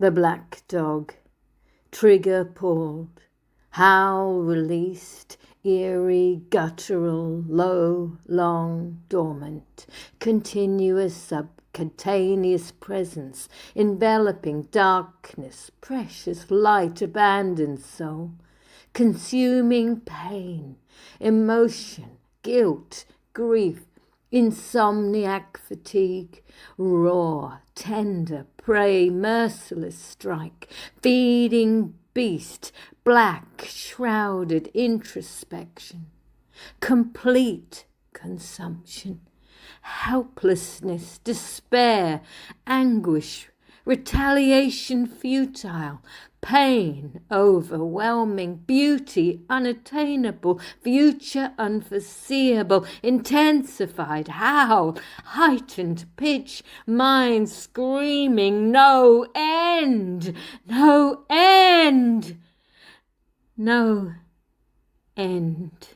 The black dog, trigger pulled, howl released, eerie, guttural, low, long, dormant, continuous, subcutaneous presence, enveloping darkness, precious light, abandoned soul, consuming pain, emotion, guilt, grief, insomniac fatigue, raw, tender, prey, merciless strike, feeding beast, black, shrouded introspection, complete consumption, helplessness, despair, anguish, retaliation futile, pain overwhelming, beauty unattainable, future unforeseeable, intensified howl, heightened pitch, mind screaming, no end, no end, no end.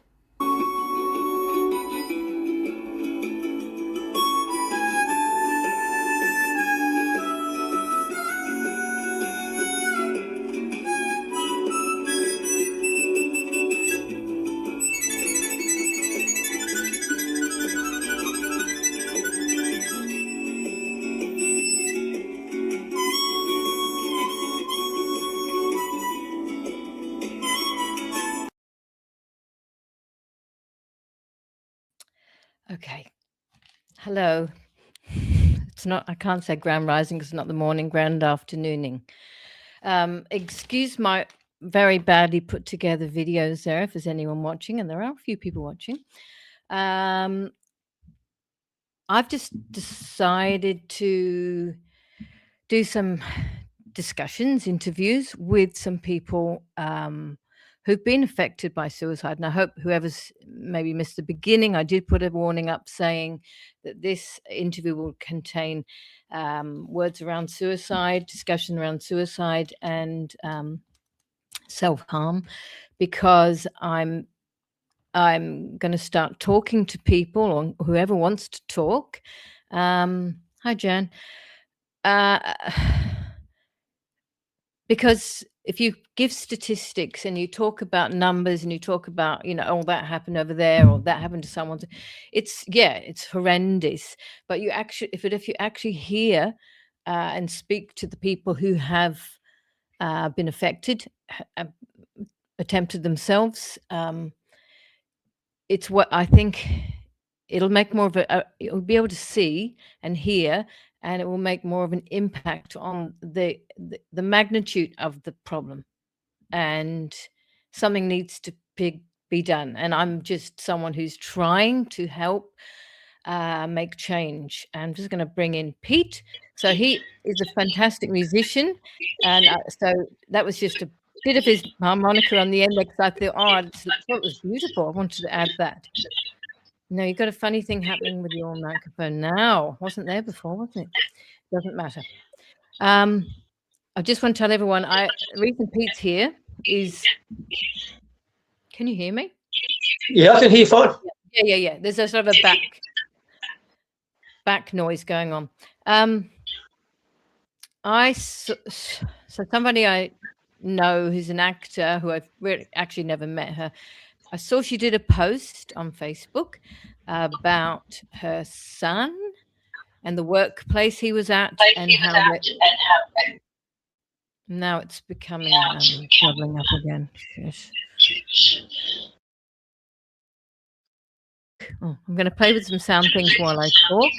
Okay. Hello. It's not, I can't say grand rising because it's not the morning, grand afternooning. Excuse my very badly put together videos there if there's anyone watching, and there are a few people watching. I've just decided to do some discussions, interviews with some people who've been affected by suicide. And I hope whoever's maybe missed the beginning, I did put a warning up saying that this interview will contain words around suicide, discussion around suicide and self-harm, because I'm going to start talking to people, or whoever wants to talk. Hi, Jan. Because if you give statistics and you talk about numbers and you talk about, you know, oh, that happened over there or that happened to someone, it's horrendous. But you actually, if you actually hear and speak to the people who have been affected, attempted themselves, it's what I think it'll make more of you'll be able to see and hear, and it will make more of an impact on the magnitude of the problem, and something needs to be done. And I'm just someone who's trying to help make change. I'm just going to bring in Pete. So he is a fantastic musician, and so that was just a bit of his harmonica on the end because I thought, oh, it was beautiful. I wanted to add that. No, you've got a funny thing happening with your microphone now. Wasn't there before, was it? Doesn't matter. I just want to tell everyone, the reason Pete's here is... Can you hear me? Yeah, I can hear you fine. Yeah. There's a sort of a back noise going on. So somebody I know who's an actor who I've really actually never met her. I saw she did a post on Facebook about her son and the workplace he was at, and how now it's becoming traveling up again. Yes. Oh, I'm going to play with some sound things while I talk.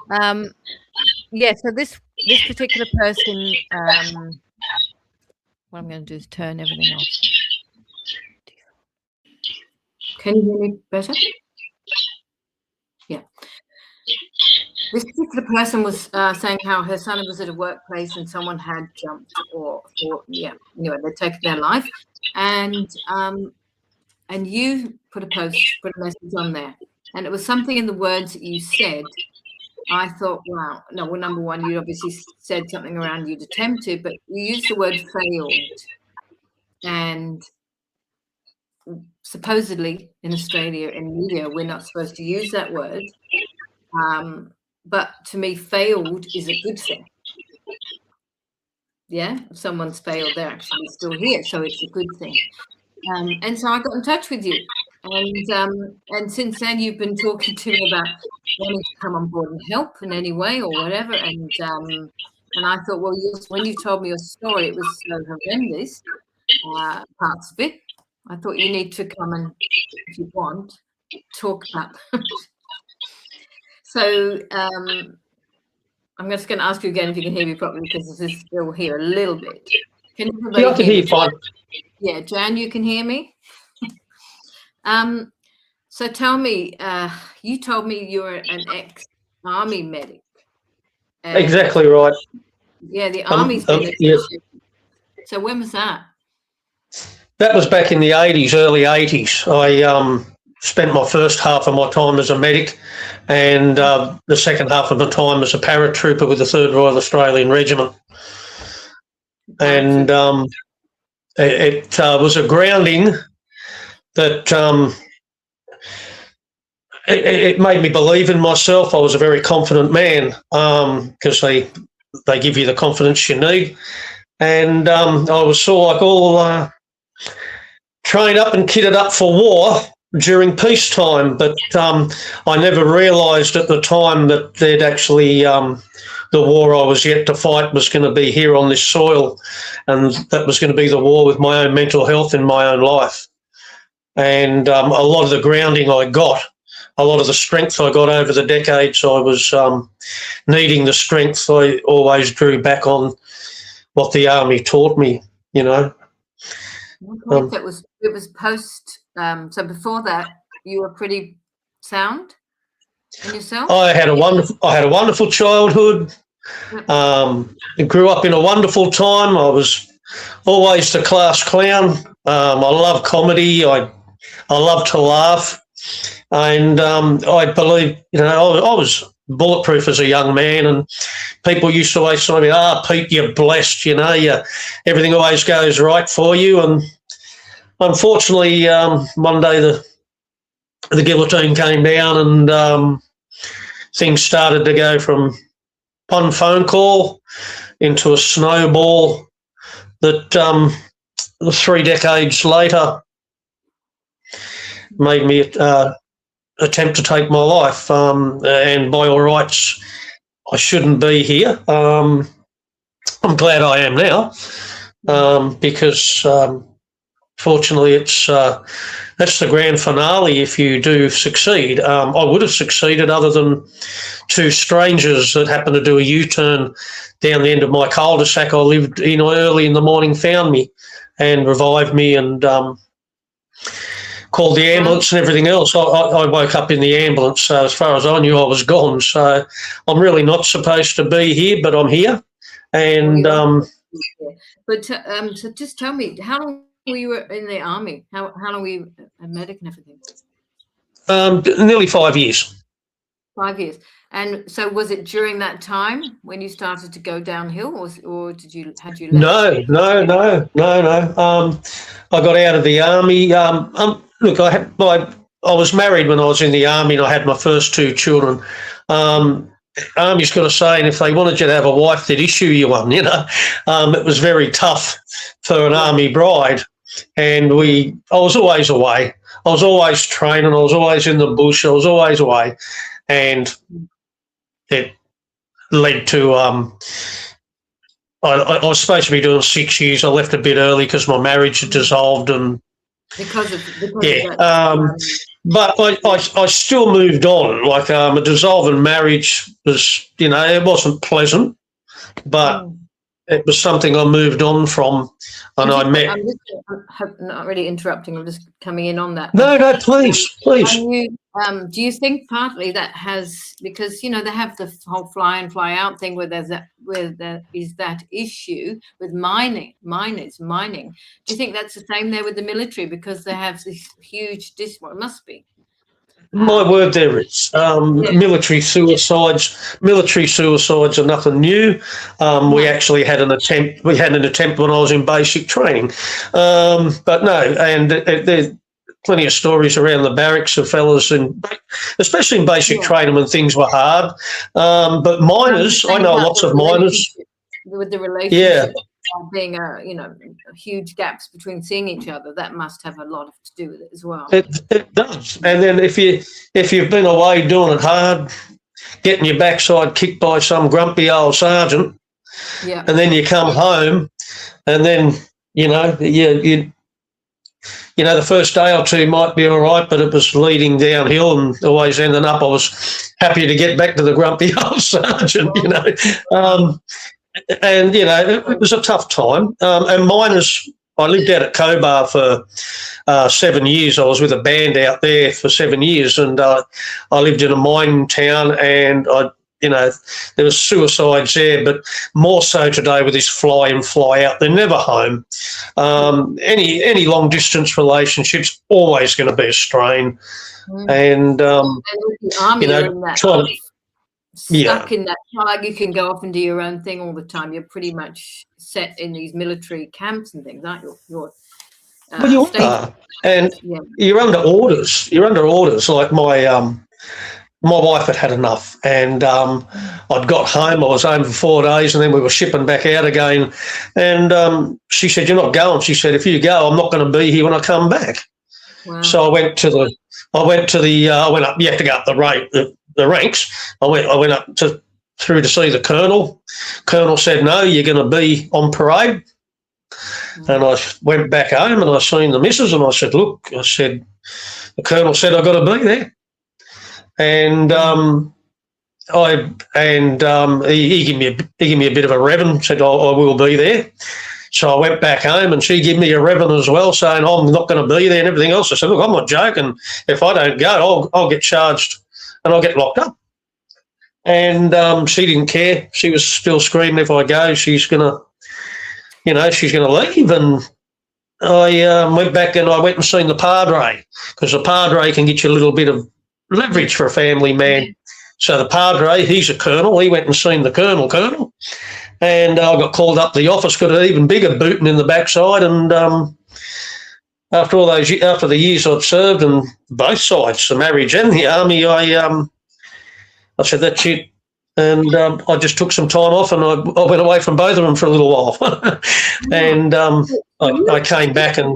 So this particular person, what I'm going to do is turn everything off. Can you hear me better? Yeah. This particular person was saying how her son was at a workplace and someone had jumped anyway, they'd taken their life. And you put a message on there. And it was something in the words that you said. I thought, wow. No, well, number one, you obviously said something around you'd attempted, but you used the word failed. And supposedly in Australia, in media, we're not supposed to use that word. But to me, failed is a good thing. Yeah, if someone's failed, they're actually still here, so it's a good thing. And so I got in touch with you, and since then you've been talking to me about wanting to come on board and help in any way or whatever. And I thought, well, when you told me your story, it was so horrendous, parts of it. I thought you need to come and, if you want, talk about. So I'm just going to ask you again if you can hear me properly, because this is still here a little bit. Can everybody Yeah, I can hear you fine. Yeah, Jan, you can hear me? So tell me, you told me you're an ex-army medic. Exactly right. Yeah, the Army's been yeah. So when was that? That was back in the 80s, early 80s. I spent my first half of my time as a medic and the second half of my time as a paratrooper with the 3rd Royal Australian Regiment. And it was a grounding that it made me believe in myself. I was a very confident man because they give you the confidence you need. And I was sort of like all trained up and kitted up for war during peacetime, but I never realised at the time that there'd actually the war I was yet to fight was going to be here on this soil, and that was going to be the war with my own mental health in my own life. And a lot of the grounding I got, a lot of the strength I got over the decades, I was needing the strength. I always drew back on what the Army taught me, you know. It was post. So before that, you were pretty sound in yourself. I had a wonderful childhood. Grew up in a wonderful time. I was always the class clown. I love comedy. I love to laugh, and I believe, you know, I was bulletproof as a young man, and people used to always say to me, Pete, you're blessed, you know, everything always goes right for you. And unfortunately, one day the guillotine came down, and things started to go from one phone call into a snowball that 3 decades later made me attempt to take my life. And by all rights, I shouldn't be here. I'm glad I am now, because fortunately that's the grand finale if you do succeed. I would have succeeded other than 2 strangers that happened to do a U-turn down the end of my cul-de-sac I lived in early in the morning, found me and revived me, and called the ambulance and everything else. I woke up in the ambulance, so as far as I knew, I was gone. So I'm really not supposed to be here, but I'm here. And so just tell me, how long were you in the Army? How long were you a medic and everything? Nearly 5 years. 5 years. And so was it during that time when you started to go downhill, or had you left? No. I got out of the Army. Look, I was married when I was in the Army, and I had my first 2 children. Army's got a saying, if they wanted you to have a wife, they'd issue you one, you know. It was very tough for an Army bride, and I was always away. I was always training. I was always in the bush. I was always away, and it led to I was supposed to be doing 6 years. I left a bit early because my marriage had dissolved, and because of but I still moved on. Like a dissolving marriage was, you know, it wasn't pleasant, but it was something I moved on from, and I met. I'm not really interrupting. I'm just coming in on that. No, please. Do you think partly that has, because, you know, they have the whole fly in, fly out thing where there is that issue with mining. Do you think that's the same there with the military, because they have this huge well, it must be. My word, there is. Military suicides. Military suicides are nothing new. We actually had an attempt. We had an attempt when I was in basic training, but no. And there's plenty of stories around the barracks of fellas, especially in basic training when things were hard. But miners, I know lots of miners. With the relationship. being huge gaps between seeing each other, that must have a lot to do with it as well. It does. And then if you've been away doing it hard, getting your backside kicked by some grumpy old sergeant, yeah, and then you come home, and then the first day or two might be all right, but it was leading downhill and always ending up. I was happy to get back to the grumpy old sergeant, and it was a tough time. And mine is, I lived out at Cobar for 7 years. I was with a band out there for 7 years, and I lived in a mining town, and there was suicides there, but more so today with this fly in, fly out. They're never home. Any long distance relationships always going to be a strain, and stuck in that flag. You can go off and do your own thing all the time. You're pretty much set in these military camps and things, aren't you? You are, and you're under orders. You're under orders. Like my wife had enough, and I'd got home. I was home for 4 days, and then we were shipping back out again. And she said, "You're not going." She said, "If you go, I'm not going to be here when I come back." Wow. So I went up. You have to go up the ranks. I went up through to see the colonel. Colonel said, "No, you're going to be on parade." And I went back home, and I seen the missus, and I said, "Look," I said, "the colonel said I've got to be there." And he gave me a bit of a revin, said I will be there. So I went back home, and she gave me a revin as well, saying I'm not going to be there and everything else. I said, "Look, I'm not joking. If I don't go, I'll get charged and I'll get locked up." And she didn't care. She was still screaming, "If I go, she's gonna leave." And I went back and I went and seen the padre, because the padre can get you a little bit of leverage for a family man. So the padre, he's a colonel. He went and seen the colonel, and I got called up to the office, got an even bigger booting in the backside. And after the years I'd served, and both sides, the marriage and the army, I said, "That's it." And I just took some time off, and I went away from both of them for a little while. And I came back, and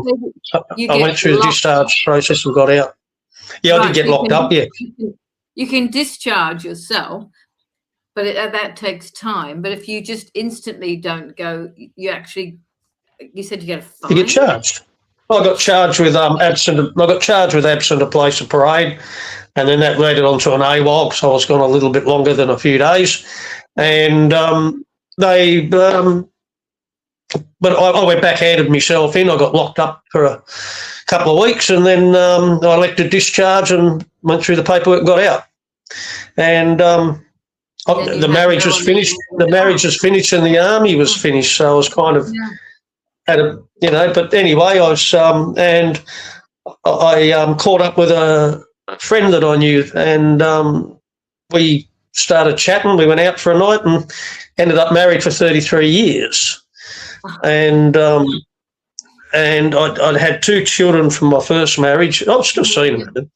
I went through the discharge process and got out. Yeah, I did get locked up, yeah. You can discharge yourself, but that takes time. But if you just instantly don't go, you said you get a fine? You get charged. I got charged with absent a place of parade, and then that led on to an AWOL, so I was gone a little bit longer than a few days. And but I went back, handed myself in. I got locked up for a couple of weeks, and then I elected discharge and went through the paperwork and got out. And the marriage was finished. The marriage was finished, and the army was finished. So I was kind of But anyway, I was and I caught up with a friend that I knew, and we started chatting. We went out for a night and ended up married for 33 years. And I'd had 2 children from my first marriage. I was still seeing them.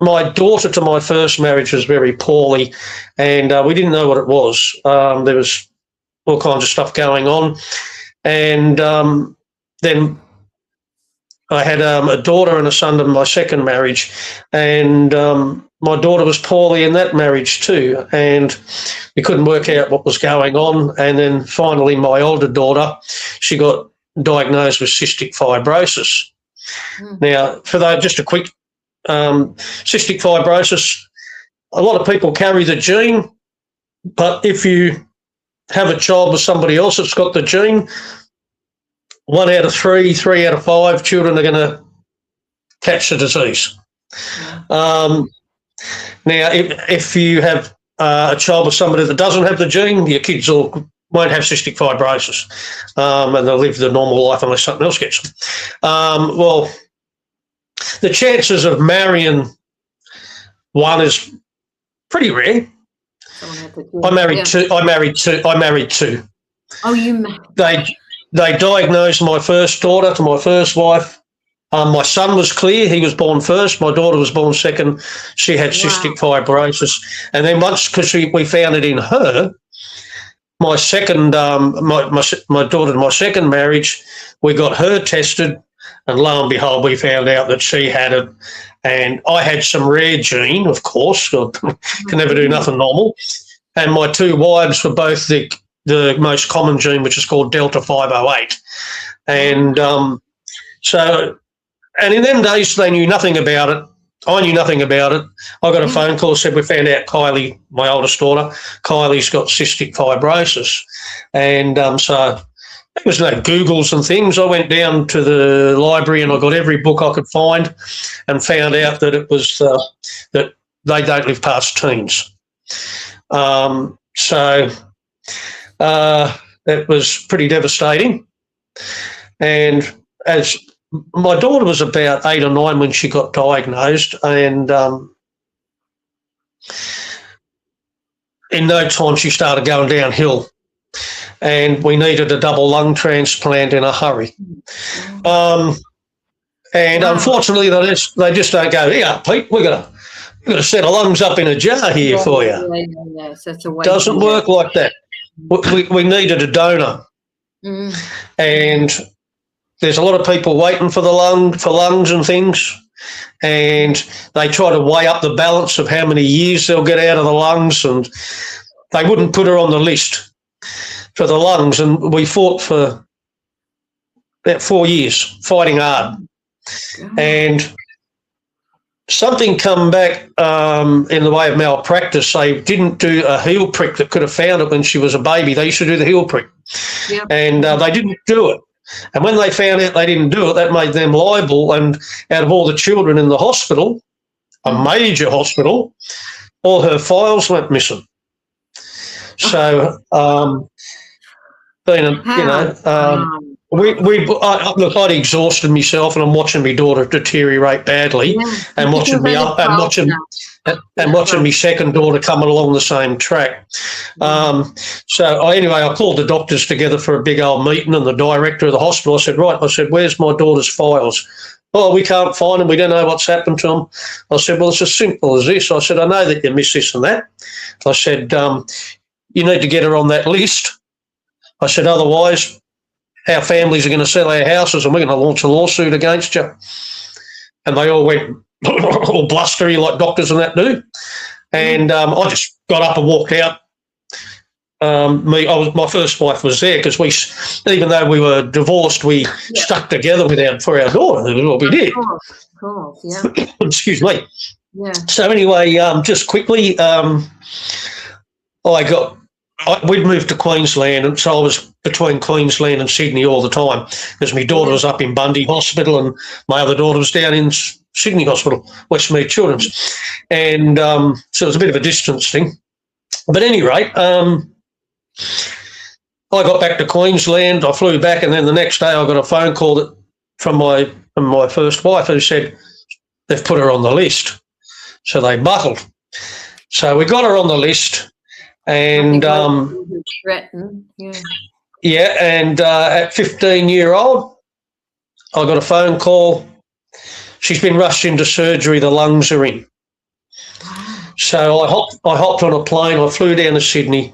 My daughter to my first marriage was very poorly, and we didn't know what it was. There was all kinds of stuff going on. And then I had a daughter and a son in my second marriage, and my daughter was poorly in that marriage too, and we couldn't work out what was going on. And then finally my older daughter, she got diagnosed with cystic fibrosis. Now, for that, just a quick, cystic fibrosis, a lot of people carry the gene, but if you have a child with somebody else that's got the gene, 1 out of 3, 3 out of 5 children are going to catch the disease. Now, if you have a child with somebody that doesn't have the gene, your kids won't have cystic fibrosis, and they'll live the normal life unless something else gets them. Well, the chances of marrying one is pretty rare. I married two. Oh, you married. They diagnosed my first daughter to my first wife. My son was clear. He was born first. My daughter was born second. She had cystic fibrosis. And then once, because we found it in her, my second, my daughter, my second marriage, we got her tested, and lo and behold, we found out that she had it, and I had some rare gene, of course. I can never do nothing normal, and my two wives were both the most common gene, which is called Delta 508, and and in them days they knew nothing about it. I knew nothing about it. I got a phone call, said we found out Kylie, my oldest daughter, Kylie's got cystic fibrosis. And so there was no Googles and things. I went down to the library and I got every book I could find and found out that it was that they don't live past teens. So it was pretty devastating. And as my daughter was about 8 or 9 when she got diagnosed, and in no time she started going downhill, and we needed a double lung transplant in a hurry. And unfortunately, they just don't go, "Here, Pete, we're gonna set a lungs up in a jar here for you." Yeah. So it's a way Doesn't work like that. We needed a donor, and there's a lot of people waiting for lungs and things, and they try to weigh up the balance of how many years they'll get out of the lungs, and they wouldn't put her on the list for the lungs, and we fought for about 4 years, fighting hard. And something come back in the way of malpractice. They didn't do a heel prick that could have found it when she was a baby. They used to do the heel prick, and they didn't do it. And when they found out they didn't do it, that made them liable. And out of all the children in the hospital, a major hospital, all her files went missing. So, look, I'd exhausted myself, and I'm watching my daughter deteriorate badly, and watching me up, and watching my second daughter coming along the same track. Anyway, I called the doctors together for a big old meeting, and the director of the hospital. I said, "Right," I said, "where's my daughter's files?" "Oh, we can't find them. We don't know what's happened to them." I said, "Well, it's as simple as this." I said, "I know that you miss this and that." I said, "You need to get her on that list." I said, "Otherwise, our families are going to sell our houses and we're going to launch a lawsuit against you." And they all went all blustery like doctors and that do. And I just got up and walked out. My first wife was there because even though we were divorced, we stuck together for our daughter. That's what we did. Of course, yeah. Excuse me. Yeah. So anyway, just quickly, we'd moved to Queensland, and so I was between Queensland and Sydney all the time because my daughter was up in Bundy Hospital and my other daughter was down in Sydney Hospital, Westmead Children's. And so it was a bit of a distance thing. But at any rate, I got back to Queensland, I flew back, and then the next day I got a phone call from my first wife who said they've put her on the list. So they buckled. So we got her on the list. And threatened, and at 15-year-old, I got a phone call. She's been rushed into surgery. The lungs are in. So I hopped on a plane. I flew down to Sydney,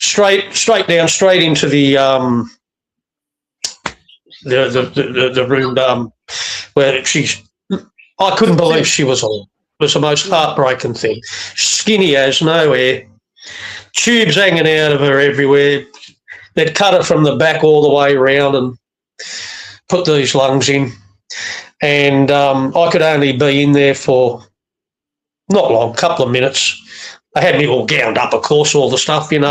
straight into the room where she's. I couldn't believe she was on. It was the most heartbreaking thing. Skinny as no air. Tubes hanging out of her everywhere. They'd cut it from the back all the way around and put these lungs in. And I could only be in there for not long, a couple of minutes. They had me all gowned up, of course, all the stuff, And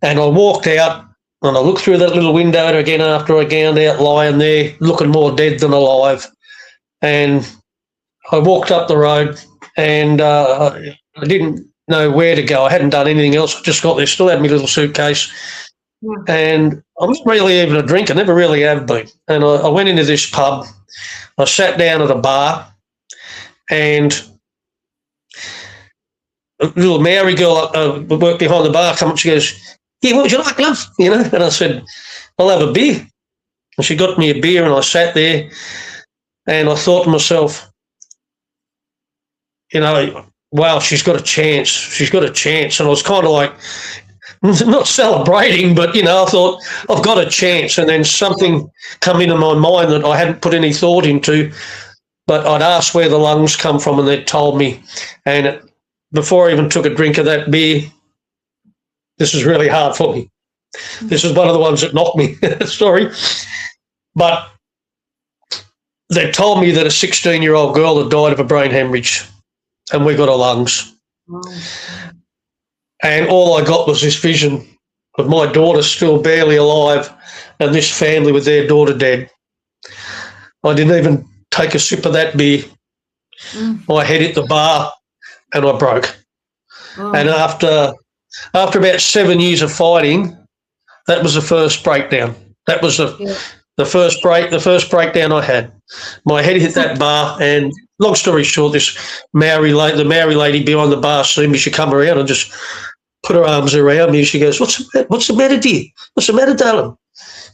I walked out and I looked through that little window again after I gowned out, lying there, looking more dead than alive. And I walked up the road and I didn't know where to go. I hadn't done anything else. I just got there, still had my little suitcase. And I'm not really even a drinker, never really have been. And I went into this pub. I sat down at a bar, and a little Maori girl worked behind the bar, come up, she goes, "Yeah, what would you like, love?" And I said, "I'll have a beer." And she got me a beer, and I sat there, and I thought to myself, wow, she's got a chance. She's got a chance. And I was kind of like, not celebrating, but, you know, I thought, I've got a chance. And then something come into my mind that I hadn't put any thought into, but I'd asked where the lungs come from and they'd told me. And before I even took a drink of that beer, this is really hard for me. This is one of the ones that knocked me, sorry. But they told me that a 16-year-old girl had died of a brain hemorrhage and we got her lungs. Wow. And all I got was this vision of my daughter still barely alive and this family with their daughter dead. I didn't even take a sip of that beer. My head hit the bar and I broke. Oh. And after about 7 years of fighting, that was the first breakdown. That was the first breakdown I had. My head hit that bar, and long story short, the Maori lady behind the bar seen me. She come around and just put her arms around me. She goes, "What's the matter, dear? What's the matter, darling?"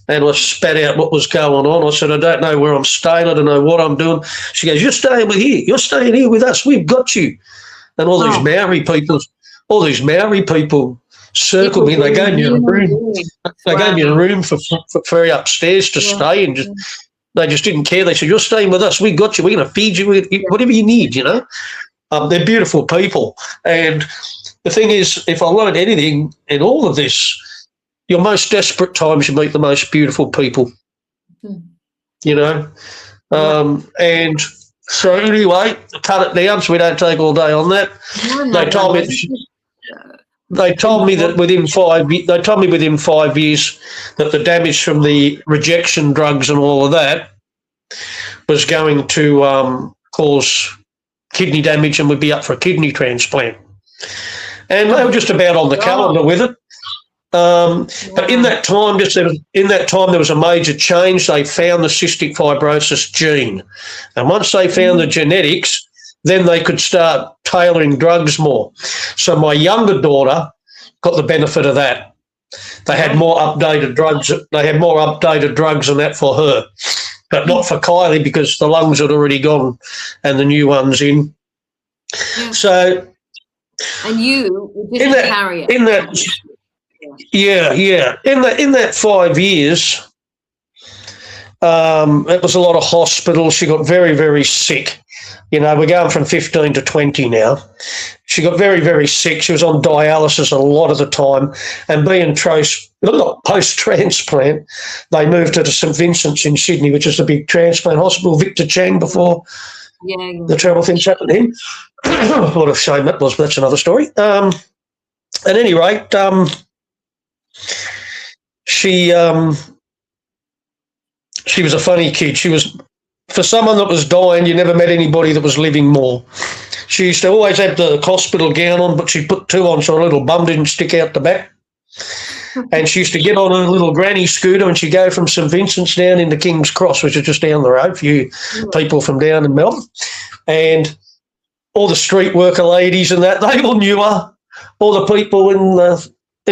And I spat out what was going on. I said, "I don't know where I'm staying. I don't know what I'm doing." She goes, "You're staying here. You're staying here with us. We've got you." And all these Maori people circled me. They gave me a room. They gave me a room for free upstairs to stay, and they just didn't care. They said, "You're staying with us. We got you. We're going to feed you with whatever you need." You know, they're beautiful people. And the thing is, if I learned anything in all of this, your most desperate times you meet the most beautiful people. You know, and so anyway, cut it down so we don't take all day on that. They told me that within 5 years that the damage from the rejection drugs and all of that was going to cause kidney damage and would be up for a kidney transplant. And they were just about on the calendar with it. But in that time, there was a major change. They found the cystic fibrosis gene, and once they found the genetics, then they could start tailoring drugs more. So my younger daughter got the benefit of that. They had more updated drugs. They had more updated drugs than that for her, but not for Kylie because the lungs had already gone and the new ones in. Yeah. So, and you didn't carry it. In that 5 years, it was a lot of hospitals. She got very, very sick. You know, we're going from 15 to 20 now. She got very, very sick. She was on dialysis a lot of the time. And being post-transplant, they moved her to St Vincent's in Sydney, which is the big transplant hospital, Victor Chang, before the terrible things happened to him. What a shame that was, but that's another story. At any rate, she was a funny kid. She was, for someone that was dying, you never met anybody that was living more. She used to always have the hospital gown on, but she'd put two on so her little bum didn't stick out the back. And she used to get on her little granny scooter and she'd go from St Vincent's down into King's Cross, which is just down the road for you people from down in Melbourne. And all the street worker ladies and that, they all knew her. All the people in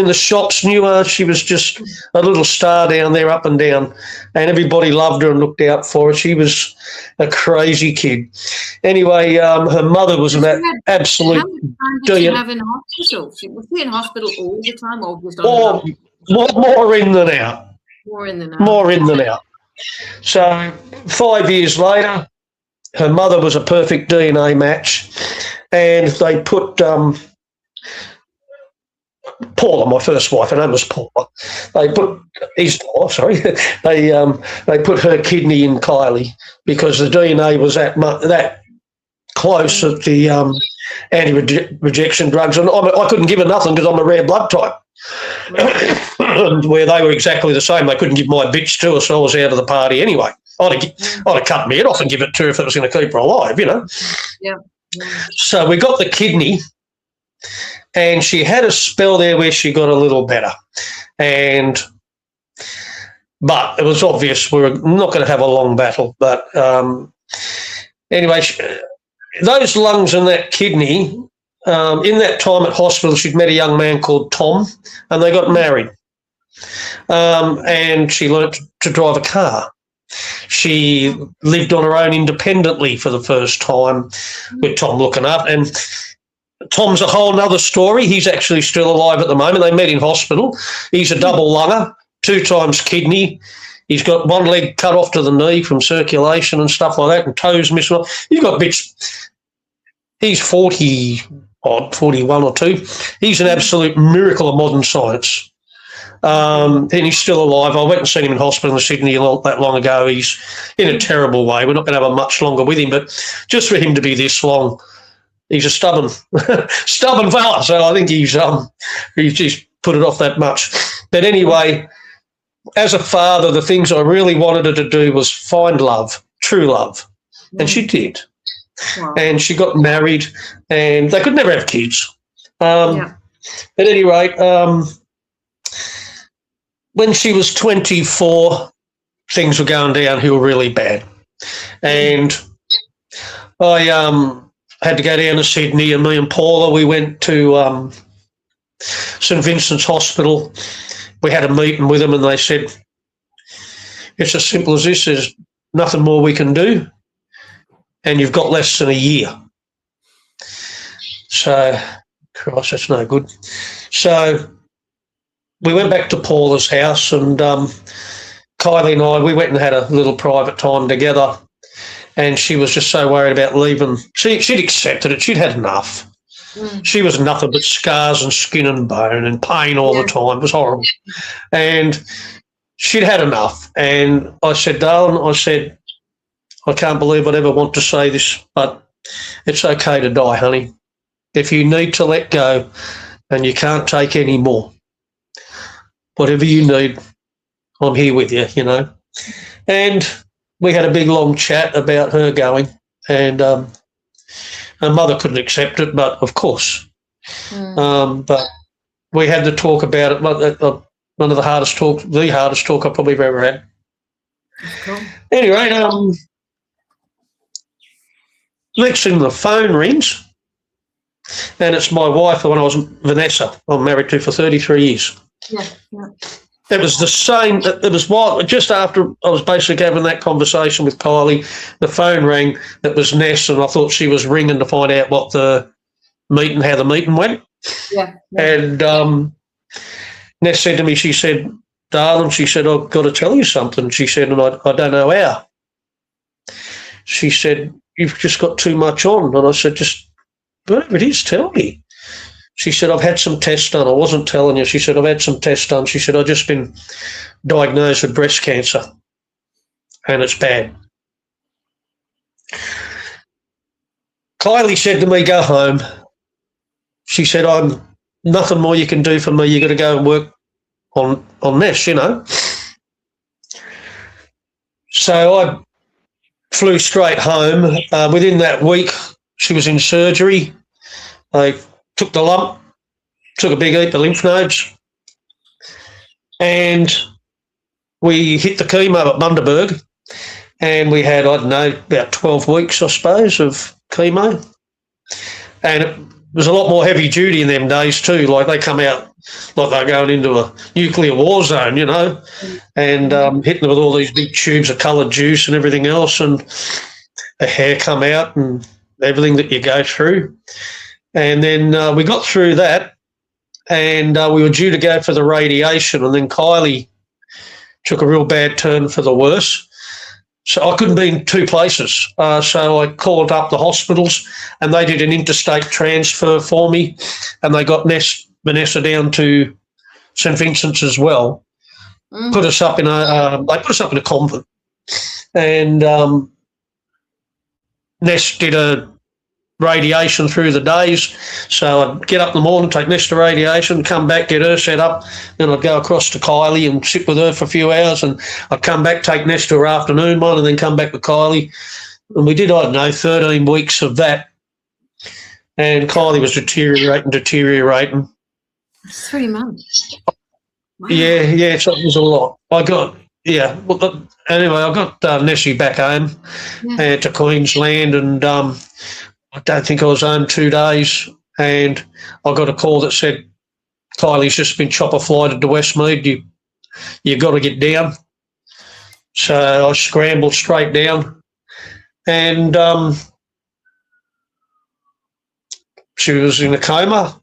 the shops knew her. She was just a little star down there, up and down, and everybody loved her and looked out for her. She was a crazy kid. Anyway, her mother was an absolute. How much time did she have in hospital? Was she in hospital all the time, or just on more in than out? More in than out. More in than out. So 5 years later, her mother was a perfect DNA match, and they put. Paula, my first wife, her name was Paula. They put they put her kidney in Kylie because the DNA was that close at the anti-rejection drugs, and I couldn't give her nothing because I'm a rare blood type. Where they were exactly the same, they couldn't give my bitch to her, so I was out of the party anyway. I'd have cut my head off and give it to her if it was going to keep her alive, you know. Yeah. So we got the kidney. And she had a spell there where she got a little better. But it was obvious we were not going to have a long battle. But anyway, those lungs and that kidney, in that time at hospital, she'd met a young man called Tom, and they got married. And she learnt to drive a car. She lived on her own independently for the first time with Tom looking up. And Tom's a whole nother story. He's actually still alive at the moment. They met in hospital. He's a double lunger, 2 times kidney. He's got one leg cut off to the knee from circulation and stuff like that, and toes missing. He's got bits. He's 41 or 2. He's an absolute miracle of modern science. And he's still alive. I went and seen him in hospital in Sydney not that long ago. He's in a terrible way. We're not going to have a much longer with him, but just for him to be this long, he's a stubborn fella. So I think he's just put it off that much. But anyway, as a father, the things I really wanted her to do was find love, true love, and she did. Wow. And she got married, and they could never have kids. At any rate, when she was 24, things were going downhill really bad. And I had to go down to Sydney, and me and Paula, we went to St Vincent's Hospital. We had a meeting with them, and they said, it's as simple as this, there's nothing more we can do, and you've got less than a year. So, Christ, that's no good. So we went back to Paula's house, and Kylie and I, we went and had a little private time together, and she was just so worried about leaving. She'd accepted it. She'd had enough. She was nothing but scars and skin and bone and pain all the time. It was horrible. And she'd had enough. And I said, darling, I can't believe I'd ever want to say this, but it's okay to die, honey. If you need to let go and you can't take any more, whatever you need, I'm here with you, you know. And we had a big, long chat about her going, and her mother couldn't accept it, but of course. But we had to talk about it. One of the hardest talk I probably have ever had. Cool. Anyway, next thing the phone rings, and it's my wife, the one I was, Vanessa, I'm married to for 33 years. Yeah. It was the same. It was just after I was basically having that conversation with Kylie, the phone rang. It was Ness, and I thought she was ringing to find out what how the meeting went. Yeah. And Ness said to me, she said, darling, she said, I've got to tell you something. She said, and I don't know how. She said, you've just got too much on. And I said, just whatever it is, tell me. She said, I've had some tests done. I wasn't telling you. She said, I've had some tests done. She said, I've just been diagnosed with breast cancer, and it's bad. Kylie said to me, go home. She said, I'm nothing more you can do for me. You got to go and work on this, you know. So I flew straight home. Within that week, she was in surgery. They took the lump, took a big heap of lymph nodes, and we hit the chemo at Bundaberg, and we had, I don't know, about 12 weeks, I suppose, of chemo. And it was a lot more heavy duty in them days too. Like they come out like they're going into a nuclear war zone, you know, and hitting them with all these big tubes of coloured juice and everything else, and the hair come out and everything that you go through. And then we got through that, and we were due to go for the radiation, and then Kylie took a real bad turn for the worse. So I couldn't be in 2 places. So I called up the hospitals, and they did an interstate transfer for me, and they got Vanessa down to St Vincent's as well. Put us up in they put us up in a convent, and Ness did a radiation through the days. So I'd get up in the morning, take Ness to radiation, come back, get her set up, then I'd go across to Kylie and sit with her for a few hours, and I'd come back, take Ness to her afternoon one, and then come back with Kylie. And we did, I don't know, 13 weeks of that. And Kylie was deteriorating. 3 months. Wow. Yeah, so it was a lot. Anyway, I got Nessie back home to Queensland, and I don't think I was home 2 days, and I got a call that said, Kylie's just been chopper flighted to Westmead. You got to get down. So I scrambled straight down, and She was in a coma.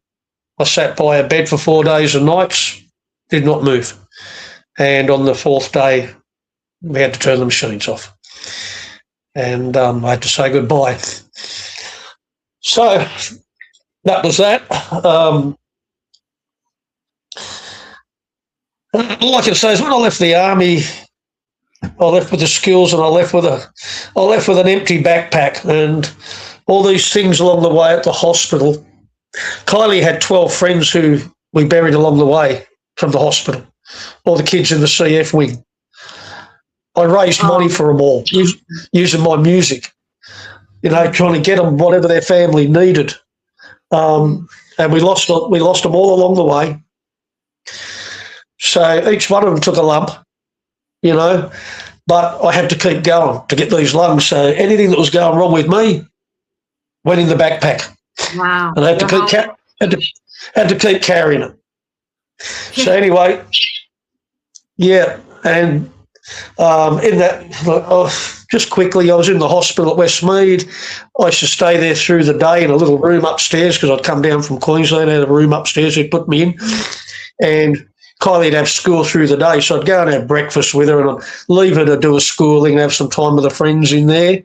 I sat by her bed for 4 days and nights, did not move. And on the 4th day, we had to turn the machines off. And I had to say goodbye. So that was that. Like I say, when I left the army, I left with the skills, and I left with an empty backpack and all these things along the way at the hospital. Kylie had 12 friends who we buried along the way from the hospital, all the kids in the CF wing. I raised money for them all using my music, trying to get them whatever their family needed. And we lost them all along the way. So each one of them took a lump, but I had to keep going to get these lungs. So anything that was going wrong with me went in the backpack. Wow. And I had to keep carrying it. So anyway, yeah, and in that, just quickly, I was in the hospital at Westmead. I used to stay there through the day in a little room upstairs because I'd come down from Queensland, I had a room upstairs they'd put me in. And Kylie'd have school through the day, so I'd go and have breakfast with her and I'd leave her to do a schooling and have some time with the friends in there.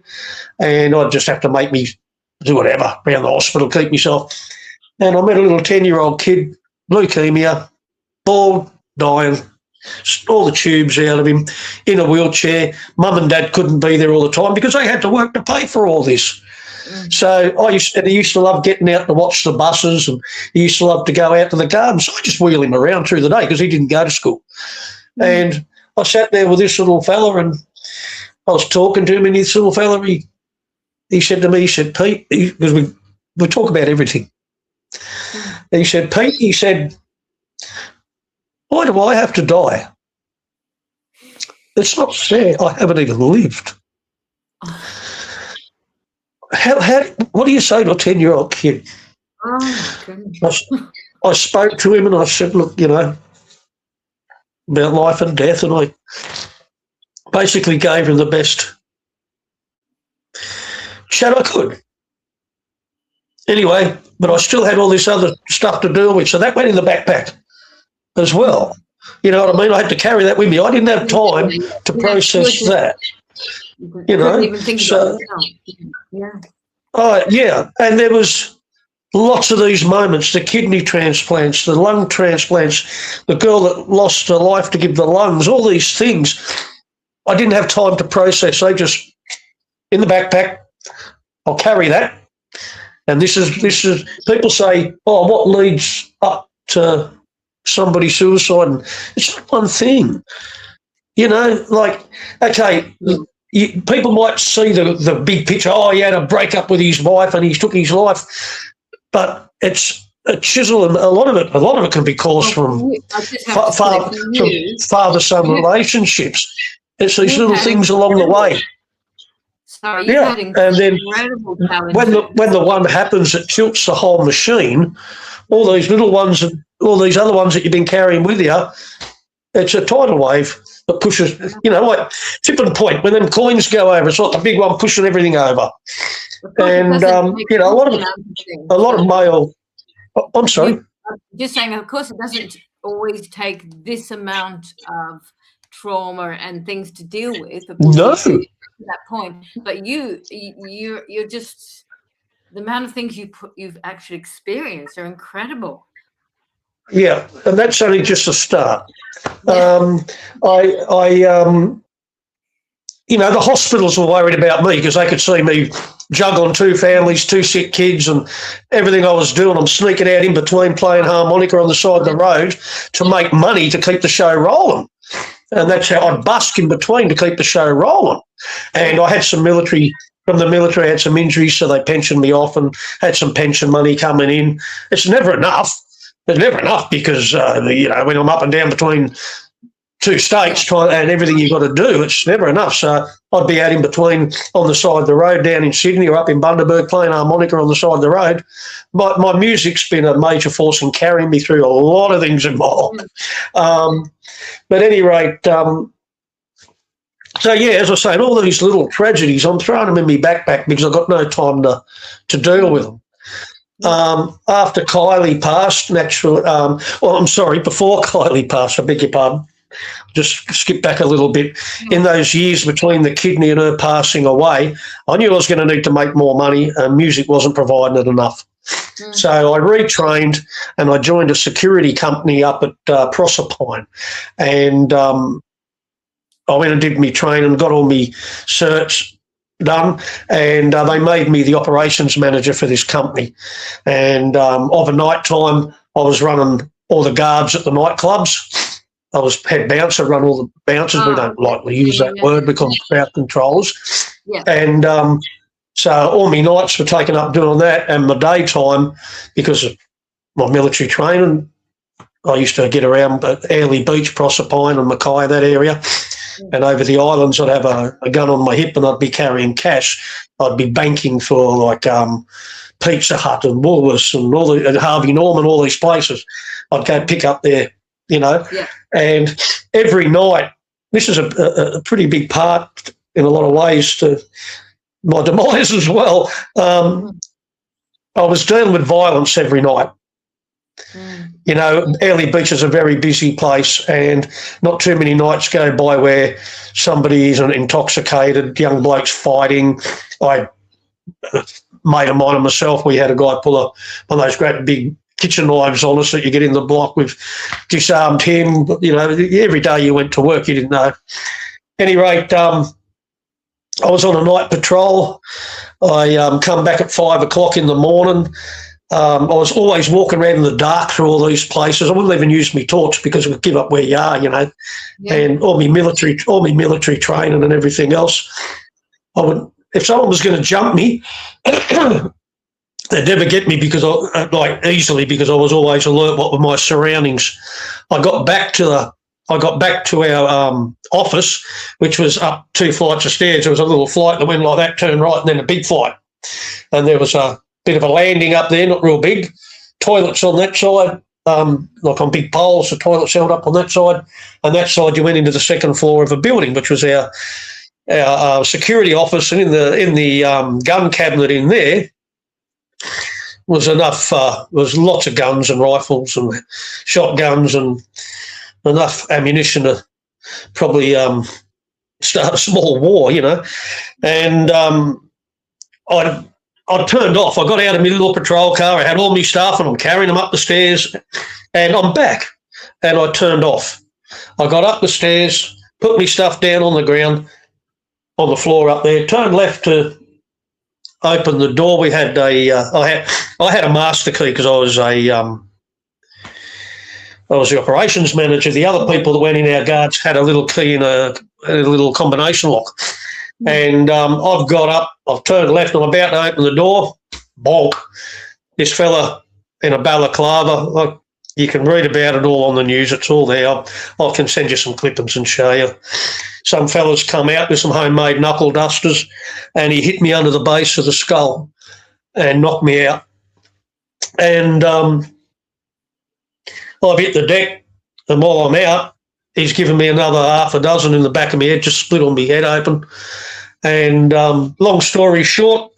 And I'd just have to make me do whatever around the hospital, keep myself. And I met a little 10-year-old kid, leukemia, bald, dying, all the tubes out of him, in a wheelchair. Mum and Dad couldn't be there all the time because they had to work to pay for all this. So he used to love getting out to watch the buses, and he used to love to go out to the garden. So I just wheel him around through the day because he didn't go to school. And I sat there with this little fella, and I was talking to him, and this little fella, he said to me, he said, Pete, because we talk about everything. And he said, Pete, he said, why do I have to die? It's not fair. I haven't even lived. What do you say to a 10-year-old kid? Oh, my goodness. I spoke to him and I said, look, about life and death, and I basically gave him the best chat I could. Anyway, but I still had all this other stuff to deal with, so that went in the backpack as well. You know what I mean? I had to carry that with me. I didn't have time to process that. Couldn't even think about it. Yeah. Oh, yeah. And there was lots of these moments, the kidney transplants, the lung transplants, the girl that lost her life to give the lungs, all these things. I didn't have time to process. They just, in the backpack, I'll carry that. And this is people say, oh, what leads up to somebody suicide? And it's not one thing. Okay, people might see the big picture. Oh, he had a breakup with his wife and he took his life, but it's a chisel, and a lot of it can be caused from father-son relationships. It's these little things along the way. Sorry, yeah, and then when the one happens, it tilts the whole machine. All these little ones, all these other ones that you've been carrying with you, it's a tidal wave that pushes, like tipping point. When them coins go over, it's like the big one pushing everything over. And a lot of male. I'm sorry. Just saying, of course, it doesn't always take this amount of trauma and things to deal with. No. That point, but you're just, the amount of things you've actually experienced are incredible. Yeah, and that's only just a start. Yeah. The hospitals were worried about me because they could see me juggling 2 families, 2 sick kids, and everything I was doing. I'm sneaking out in between playing harmonica on the side of the road to make money to keep the show rolling. And that's how I'd busk in between to keep the show rolling. And I had from the military, I had some injuries, so they pensioned me off and had some pension money coming in. It's never enough. It's never enough because, when I'm up and down between 2 states and everything you've got to do, it's never enough. So I'd be out in between on the side of the road down in Sydney or up in Bundaberg playing harmonica on the side of the road. My music's been a major force in carrying me through a lot of things involved. But at any rate, as I say, all these little tragedies, I'm throwing them in my backpack because I've got no time to deal with them. After Kylie passed, before Kylie passed, I beg your pardon. Just skip back a little bit. In those years between the kidney and her passing away, I knew I was going to need to make more money, and music wasn't providing it enough. So I retrained and I joined a security company up at Proserpine, and I went and did my training, got all my certs done, and they made me the operations manager for this company. And of a night time, I was running all the guards at the nightclubs. I was head bouncer, run all the bouncers. We don't likely use that word because it's about controllers. Yeah. And so all my nights were taken up doing that, and my daytime, because of my military training, I used to get around Airlie Beach, Proserpine and Mackay, that area. And over the islands, I'd have a gun on my hip and I'd be carrying cash. I'd be banking for like Pizza Hut and Woolworths and Harvey Norman, all these places. I'd go pick up there, and every night, this is a pretty big part in a lot of ways to my demise as well. I was dealing with violence every night. Airlie Beach is a very busy place, and not too many nights go by where somebody isn't intoxicated, young blokes fighting. I made a mine of myself. We had a guy pull one of those great big kitchen knives on us that you get in the block. We've disarmed him. Every day you went to work, you didn't know. At any rate, I was on a night patrol. I come back at 5 o'clock in the morning. I was always walking around in the dark through all these places. I wouldn't even use my torch because it would give up where you are, and all my military training and everything else. If someone was going to jump me, they'd never get me easily because I was always alert what were my surroundings. I got back to our office, which was up 2 flights of stairs. There was a little flight that went like that, turned right, and then a big flight. And there was a bit of a landing up there, not real big. Toilets on that side, like on big poles, the toilets held up on that side. And that side you went into the second floor of a building, which was our security office. And in the gun cabinet in there was was lots of guns and rifles and shotguns and enough ammunition to probably start a small war, And I turned off. I got out of my little patrol car. I had all my stuff and I'm carrying them up the stairs, and I'm back. And I turned off. I got up the stairs, put my stuff down on the ground, on the floor up there, turned left to open the door. We had I had a master key because I was the operations manager. The other people that went in, our guards, had a little key and a little combination lock. And I've got up, I've turned left, and I'm about to open the door. Bonk. This fella in a balaclava, you can read about it all on the news. It's all there. I can send you some clippings and show you. Some fellas come out with some homemade knuckle dusters, and he hit me under the base of the skull and knocked me out. And I've hit the deck, and while I'm out, he's given me another half a dozen in the back of my head, just split on my head open. And long story short,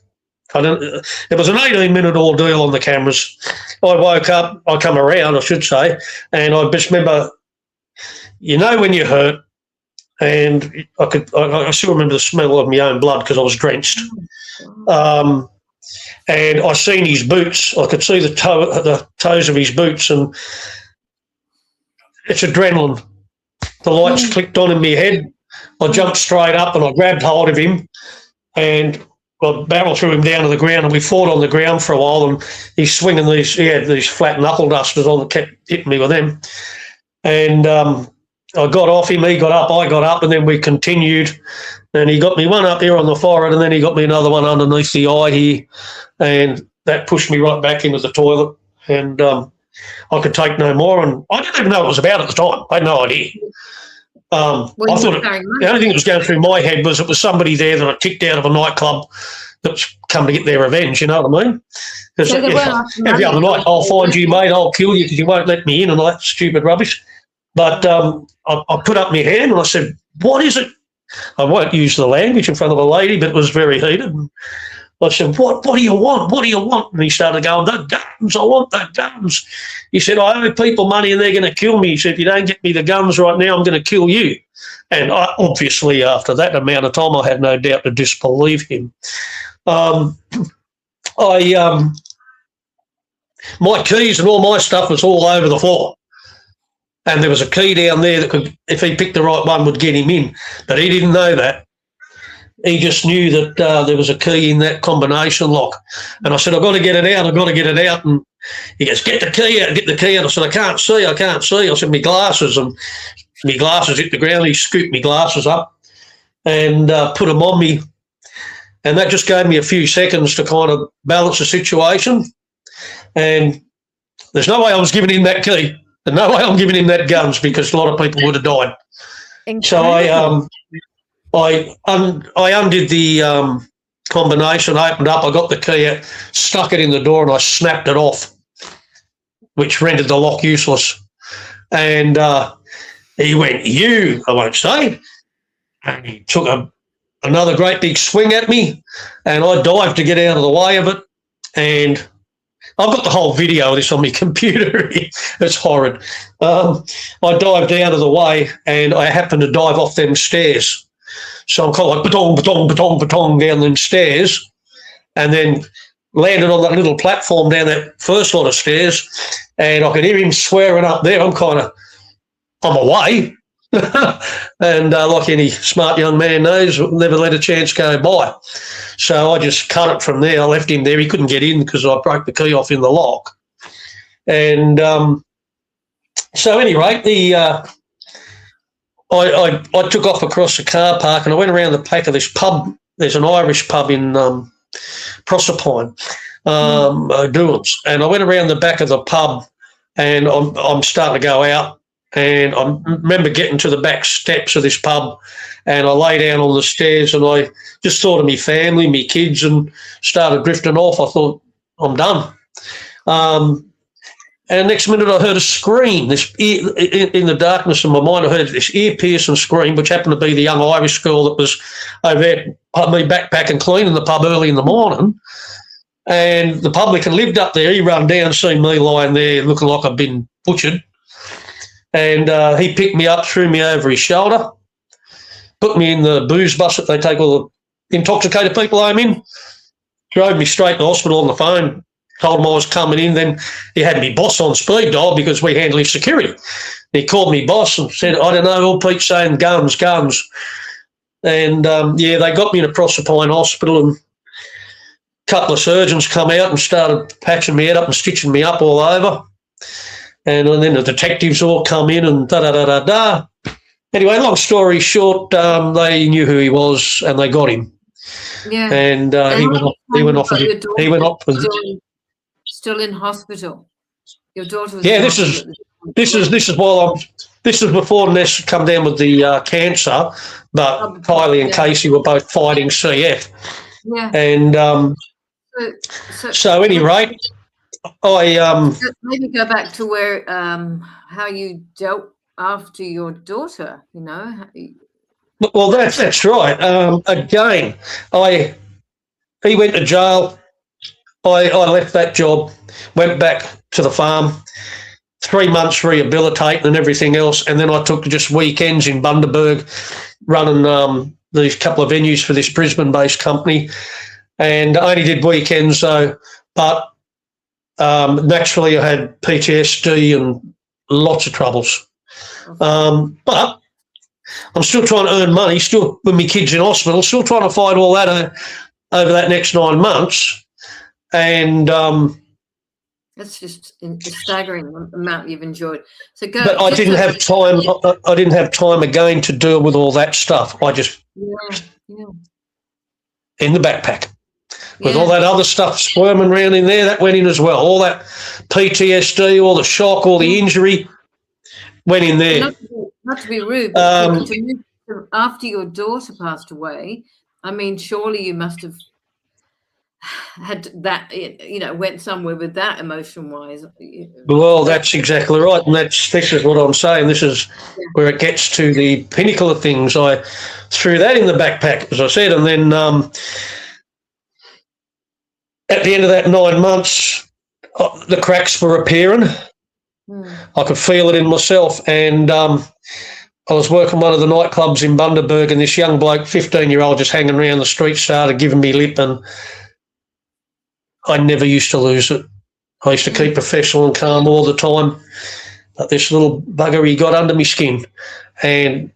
it was an 18-minute ordeal on the cameras. I woke up, I come around, I should say, and I just remember, when you're hurt, and I still remember the smell of my own blood because I was drenched. And I seen his boots. I could see the toes of his boots, and it's adrenaline. The lights clicked on in my head. I jumped straight up and I grabbed hold of him and I barreled threw him down to the ground, and we fought on the ground for a while, and he's swinging he had these flat knuckle dusters on that kept hitting me with them. And I got off him, he got up, I got up, and then we continued. And he got me one up here on the forehead, and then he got me another one underneath the eye here, and that pushed me right back into the toilet. And I could take no more, and I didn't even know what it was about at the time. I had no idea. I thought the only thing that was going through my head was it was somebody there that I kicked out of a nightclub that's come to get their revenge, you know what I mean? Because every other night, I'll find you, mate, I'll kill you because you won't let me in and all that stupid rubbish. But I put up my hand and I said, what is it? I won't use the language in front of a lady, but it was very heated. I said, what do you want? What do you want? And he started going, the guns, I want the guns. He said, I owe people money and they're going to kill me. He said, if you don't get me the guns right now, I'm going to kill you. And I, obviously, after that amount of time, I had no doubt to disbelieve him. My keys and all my stuff was all over the floor. And there was a key down there that could, if he picked the right one, would get him in. But he didn't know that. He just knew that there was a key in that combination lock. And I said, I've got to get it out. I've got to get it out. And he goes, get the key out, get the key out. I said, I can't see. I said, my glasses. And my glasses hit the ground. He scooped my glasses up and put them on me. And that just gave me a few seconds to kind of balance the situation. And there's no way I was giving him that key. There's no way I'm giving him that guns, because a lot of people would have died. Incredible. So I undid the combination, opened up, I got the key out, stuck it in the door, and I snapped it off, which rendered the lock useless. And he went, I won't say. And he took another great big swing at me, and I dived to get out of the way of it. And I've got the whole video of this on my computer. It's horrid. I dived out of the way, and I happened to dive off them stairs. So I'm kind of like batong, batong, batong, batong down them stairs, and then landed on that little platform down that first lot of stairs, and I could hear him swearing up there. I'm away. And like any smart young man knows, never let a chance go by. So I just cut it from there. I left him there. He couldn't get in because I broke the key off in the lock. And so anyway, I took off across the car park and I went around the back of this pub. There's an Irish pub in Proserpine, Doolan's. And I went around the back of the pub and I'm starting to go out. And I remember getting to the back steps of this pub and I lay down on the stairs and I just thought of my family, my kids, and started drifting off. I thought, I'm done. And next minute I heard a scream. In the darkness of my mind, I heard this ear-piercing scream, which happened to be the young Irish girl that was over there, me backpacking, cleaning the pub early in the morning. And the publican lived up there. He ran down, seen me lying there looking like I'd been butchered. And he picked me up, threw me over his shoulder, put me in the booze bus that they take all the intoxicated people home in, drove me straight to the hospital on the phone, told him I was coming in. Then he had me boss on speed dial because we handle his security. He called me boss and said, I don't know, all Pete's saying guns. And, they got me in a Proserpine hospital and a couple of surgeons come out and started patching me head up and stitching me up all over. And then the detectives all come in and da-da-da-da-da. Anyway, long story short, they knew who he was and they got him. Yeah. And he went off. Still in hospital. Your daughter was. Yeah, this is before Ness come down with the cancer, but Kylie and Casey were both fighting CF. Yeah. And so at any rate, maybe go back to where how you dealt after your daughter. You know. Well, that's right. Again, he went to jail. I left that job, went back to the farm, 3 months rehabilitating and everything else, and then I took just weekends in Bundaberg, running these couple of venues for this Brisbane-based company, and I only did weekends though. But naturally, I had PTSD and lots of troubles. But I'm still trying to earn money, still with my kids in hospital, still trying to fight all that over that next 9 months. And that's just a staggering amount you've enjoyed. But I didn't have time. I didn't have time again to deal with all that stuff. I just in the backpack with all that other stuff squirming around in there. That went in as well. All that PTSD, all the shock, all the injury went in there. Not to be rude, but after your daughter passed away, I mean, surely you must have had that, went somewhere with that emotion-wise. Well, that's exactly right, and this is what I'm saying. This is where it gets to the pinnacle of things. I threw that in the backpack, as I said, and then at the end of that 9 months, the cracks were appearing. I could feel it in myself. And I was working one of the nightclubs in Bundaberg, and this young bloke, 15-year-old, just hanging around the street, started giving me lip, and I never used to lose it. I used to keep professional and calm all the time. But this little bugger, he got under my skin, and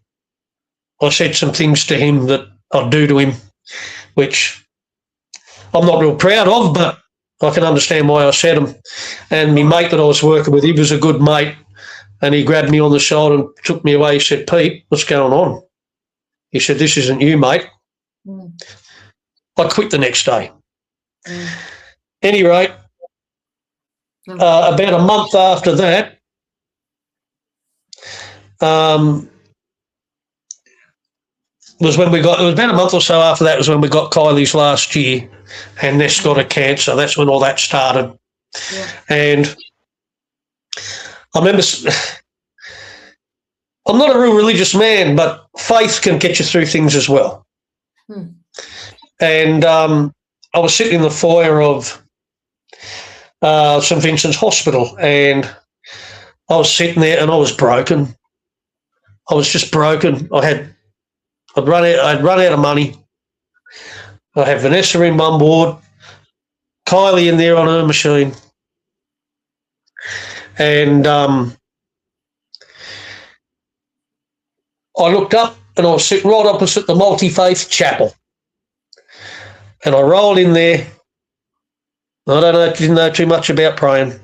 I said some things to him that I'd do to him, which I'm not real proud of, but I can understand why I said them. And my mate that I was working with, he was a good mate, and he grabbed me on the shoulder and took me away. He said, "Pete, what's going on?" He said, "This isn't you, mate." I quit the next day. Any rate, about a month after that, was when it was about a month or so after that was when we got Kylie's last year, and Ness got a cancer. That's when all that started. Yeah. And I remember, I'm not a real religious man, but faith can get you through things as well. And I was sitting in the foyer of St Vincent's Hospital, and I was sitting there and I was broken. I was just broken. I'd run out of money. I had Vanessa in one ward, Kylie in there on her machine. And I looked up and I was sitting right opposite the Multi-Faith Chapel. And I rolled in there. I didn't know too much about praying,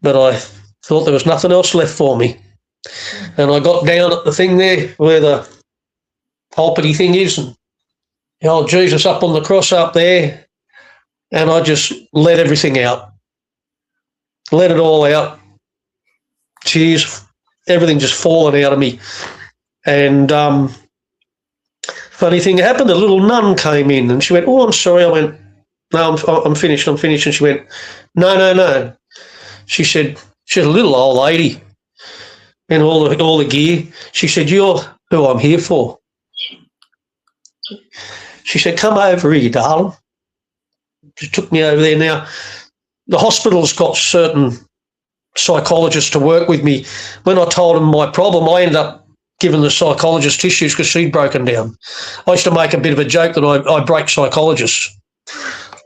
but I thought there was nothing else left for me. And I got down at the thing there where the pulpity thing is, and the old Jesus up on the cross up there, and I just let everything out. Let it all out. Tears, everything just falling out of me. And funny thing happened, a little nun came in and she went, "Oh, I'm sorry." I went, "No, I'm finished. And she went, No. She said, she's a little old lady in all the gear. She said, "You're who I'm here for." She said, "Come over here, darling." She took me over there. Now, the hospital's got certain psychologists to work with me. When I told them my problem, I ended up giving the psychologist tissues because she'd broken down. I used to make a bit of a joke that I break psychologists.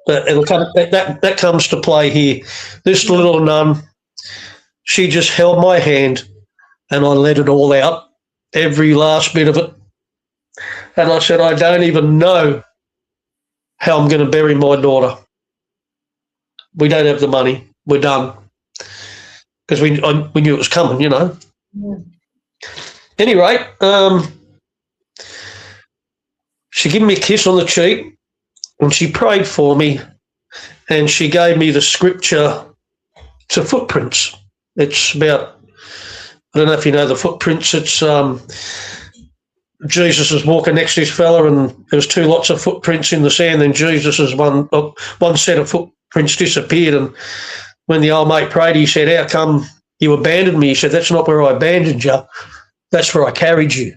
But that comes to play here. This little nun, she just held my hand and I let it all out, every last bit of it. And I said, "I don't even know how I'm going to bury my daughter. We don't have the money. We're done." Because we knew it was coming, you know. Yeah. Any rate, she gave me a kiss on the cheek and she prayed for me, and she gave me the scripture to Footprints. It's about, I don't know if you know the Footprints, it's Jesus was walking next to this fella and there was 2 lots of footprints in the sand, and Jesus's one set of footprints disappeared, and when the old mate prayed, he said, "How come you abandoned me?" He said, "That's not where I abandoned you. That's where I carried you."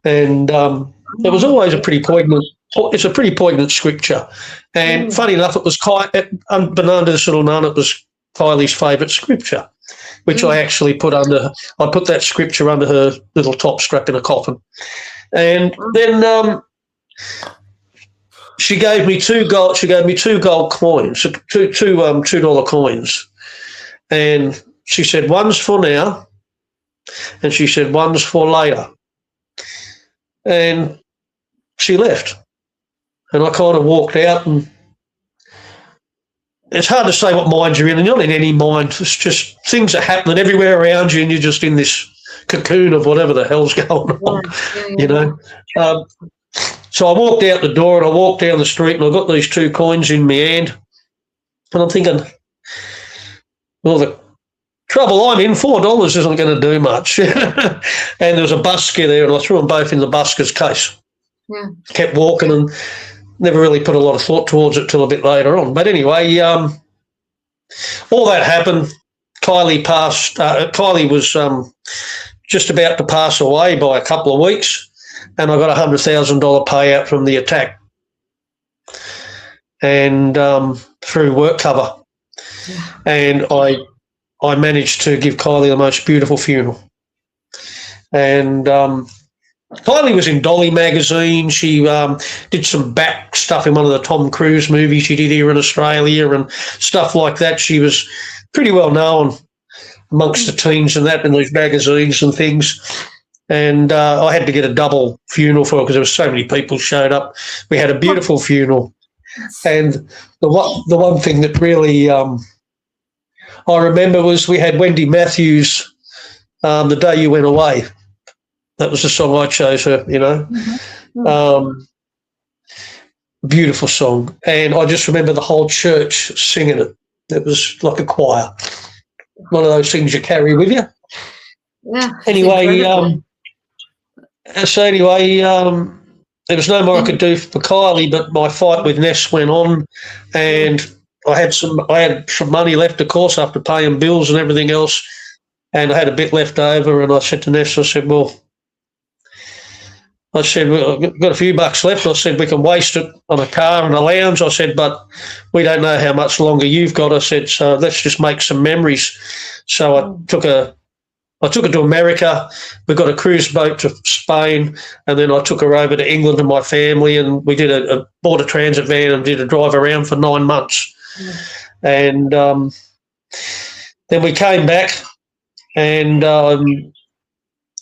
And it was always a pretty poignant scripture. And funny enough, it was unbeknown to this little nun, it was Kylie's favourite scripture, which I actually put that scripture under her little top strap in a coffin. And then she gave me two gold coins, two $2 coins. And she said, "One's for now," and she said, "One's for later." And she left. And I kind of walked out, and it's hard to say what mind you're in, and you're not in any mind. It's just things are happening everywhere around you, and you're just in this cocoon of whatever the hell's going on, you know. So I walked out the door and I walked down the street and I got these 2 coins in my hand, and I'm thinking, well, the trouble I'm in, $4 isn't going to do much. And there was a busker there, and I threw them both in the busker's case. Yeah. Kept walking and never really put a lot of thought towards it till a bit later on. But anyway, all that happened. Kylie passed. Kylie was just about to pass away by a couple of weeks, and I got a $100,000 payout from the attack. and through work cover. And I managed to give Kylie the most beautiful funeral. And Kylie was in Dolly magazine. She did some back stuff in one of the Tom Cruise movies she did here in Australia and stuff like that. She was pretty well known amongst the teens and that in these magazines and things. And I had to get a double funeral for her because there were so many people showed up. We had a beautiful funeral. And the one thing that really I remember was we had Wendy Matthews, The Day You Went Away. That was the song I chose her, you know. Beautiful song. And I just remember the whole church singing it. It was like a choir. One of those things you carry with you. Yeah. Anyway, there was no more I could do for Kylie, but my fight with Ness went on, and I had some money left, of course, after paying bills and everything else, and I had a bit left over, and I said to Ness, I said, well, I've got a few bucks left. I said, we can waste it on a car and a lounge. I said, but we don't know how much longer you've got. I said, so let's just make some memories. So I took her to America. We got a cruise boat to Spain, and then I took her over to England and my family, and we did bought a transit van and did a drive around for 9 months. And then we came back, and a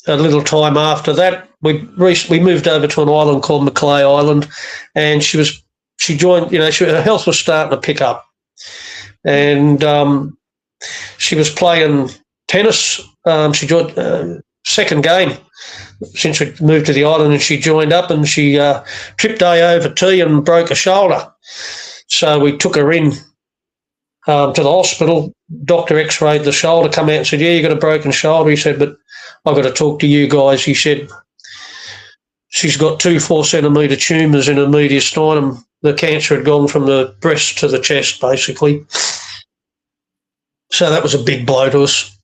little time after that, we moved over to an island called Macleay Island, and she joined. You know, her health was starting to pick up, and she was playing tennis. She joined second game since we moved to the island, and she joined up, and she tripped over tee and broke her shoulder. So we took her in to the hospital. Doctor X-rayed the shoulder, come out and said, yeah, you got a broken shoulder. He said, but I've got to talk to you guys. He said, she's got 2 4-centimetre tumours in her mediastinum. The cancer had gone from the breast to the chest, basically. So that was a big blow to us.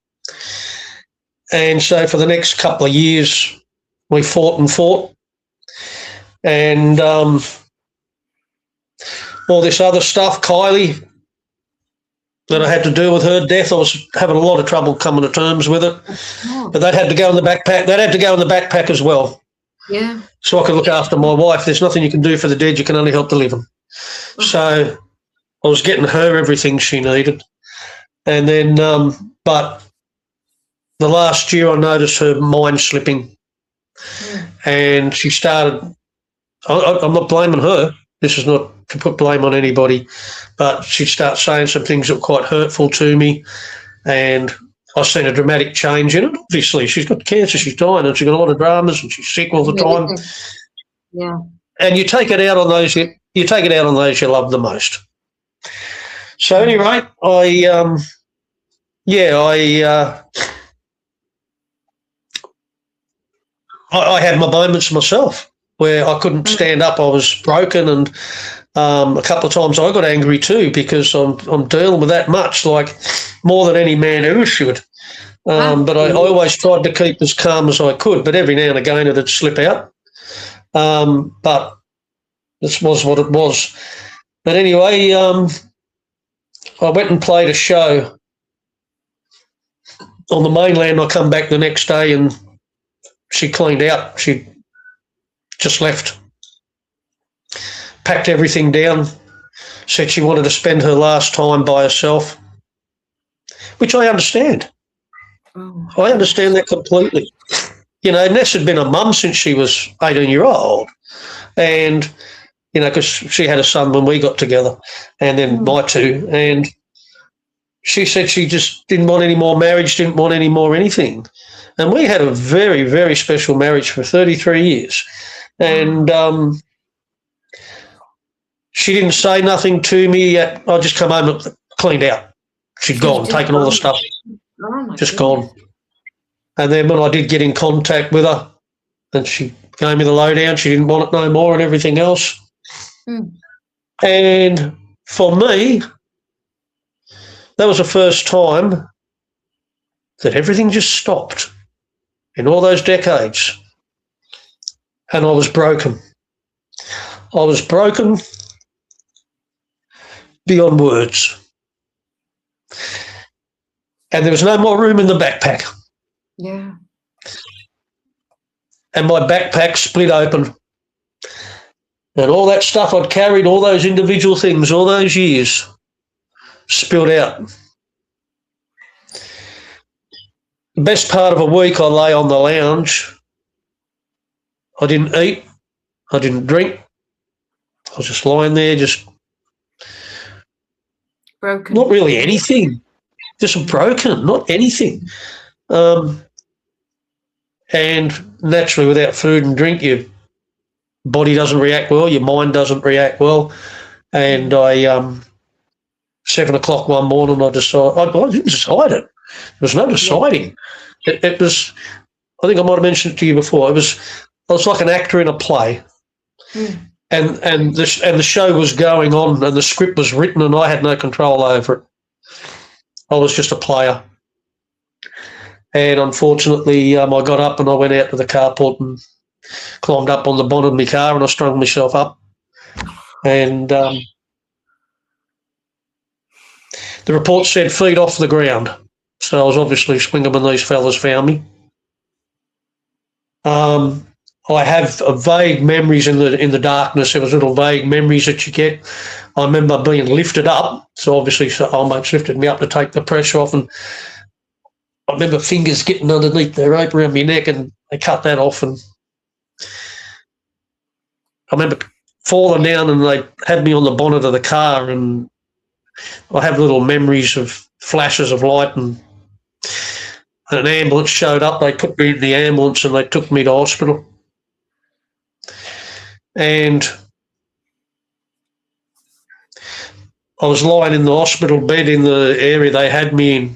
And so for the next couple of years, we fought. And all this other stuff, Kylie, that I had to do with her death, I was having a lot of trouble coming to terms with it. But that had to go in the backpack. That had to go in the backpack as well. Yeah. So I could look after my wife. There's nothing you can do for the dead. You can only help the living. So I was getting her everything she needed. And then, but the last year I noticed her mind slipping. And she started, I'm not blaming her. This is not to put blame on anybody, but she'd start saying some things that were quite hurtful to me. And I've seen a dramatic change in it. Obviously, she's got cancer, she's dying, and she's got a lot of dramas, and she's sick all the time. Yeah. And you take it out on those. You take it out on those you love the most. So anyway, I had my moments myself where I couldn't stand up. I was broken, and a couple of times I got angry too because I'm dealing with that much, like more than any man ever should. But I always tried to keep as calm as I could, but every now and again it'd slip out. But this was what it was. But anyway, I went and played a show on the mainland. I come back the next day and she cleaned out. She just left, packed everything down, said she wanted to spend her last time by herself, which I understand. I understand that completely. You know, Ness had been a mum since she was 18-year-old, and, you know, because she had a son when we got together, and then my two, and she said she just didn't want any more marriage, didn't want any more anything. And we had a very, very special marriage for 33 years. And she didn't say nothing to me. I just come home and cleaned out. She'd gone, taken all the stuff, just gone. And then when I did get in contact with her, then she gave me the lowdown. She didn't want it no more and everything else. And for me, that was the first time that everything just stopped in all those decades. And I was broken. I was broken beyond words. And there was no more room in the backpack. Yeah. And my backpack split open. And all that stuff I'd carried, all those individual things, all those years, spilled out. The best part of a week, I lay on the lounge. I didn't eat. I didn't drink. I was just lying there, just Broken. not really anything. Just broken, not anything. And naturally, without food and drink, your body doesn't react well, your mind doesn't react well. And I, 7 o'clock one morning, I decided, I didn't decide it. There was no deciding. It was, I think I might have mentioned it to you before, I was like an actor in a play. Mm. And the show was going on and the script was written and I had no control over it. I was just a player. And unfortunately, I got up and I went out to the carport and climbed up on the bonnet of my car and I strung myself up. And the report said feet off the ground. So I was obviously swinging when these fellas found me. I have vague memories in the darkness. There was little vague memories that you get. I remember being lifted up. So obviously our mates lifted me up to take the pressure off, and I remember fingers getting underneath the rope around my neck, and they cut that off. And I remember falling down, and they had me on the bonnet of the car, and I have little memories of flashes of light, and an ambulance showed up. They put me in the ambulance and they took me to hospital. And I was lying in the hospital bed in the area they had me in,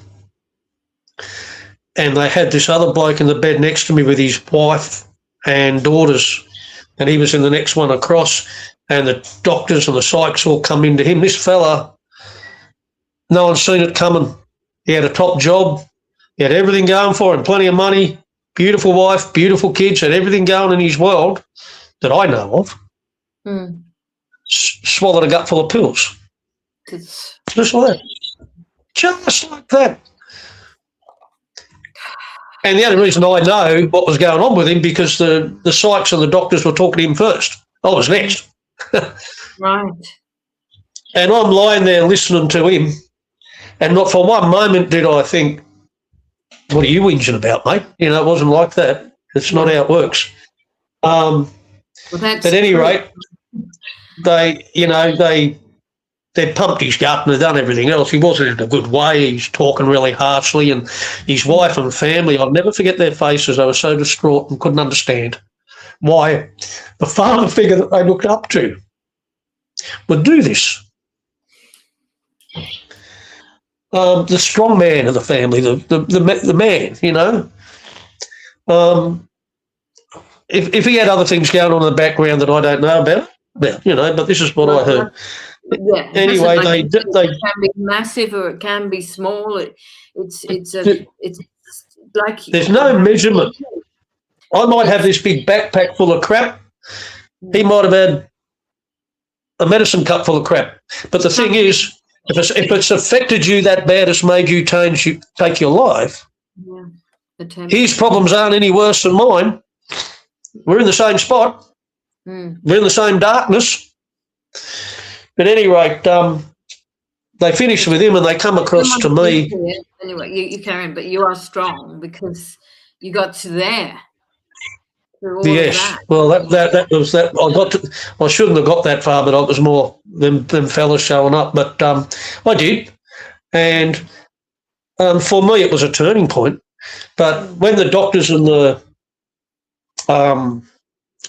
and they had this other bloke in the bed next to me with his wife and daughters, and he was in the next one across, and the doctors and the psychs all come into him. This fella, no one's seen it coming. He had a top job. He had everything going for him, plenty of money, beautiful wife, beautiful kids, had everything going in his world that I know of. Mm. Swallowed a gut full of pills. Just like that. Just like that. And the only reason I know what was going on with him because the psychs and the doctors were talking to him first. I was next. Right. And I'm lying there listening to him, and not for one moment did I think, what are you whinging about, mate? You know, it wasn't like that. It's not how it works. At any rate, they pumped his gut and they'd done everything else. He wasn't in a good way. He's talking really harshly, and his wife and family, I'll never forget their faces. They were so distraught and couldn't understand why the father figure that they looked up to would do this. The strong man of the family, the man, you know. If he had other things going on in the background that I don't know about, you know, but this is what I heard. Yeah. Anyway, it can be massive or it can be small. It's like there's no measurement. I might have this big backpack full of crap. He might have had a medicine cup full of crap. But the thing is, if it's affected you that bad, it's made you take your life. Yeah. His problems aren't any worse than mine. We're in the same spot. We're in the same darkness. At any rate, they finish with him and they come across to me. Anyway, you carry on, but you are strong because you got to there. Yes, well, that was that. I shouldn't have got that far, but it was more them fellas showing up. But I did, and for me, it was a turning point. But when the doctors and the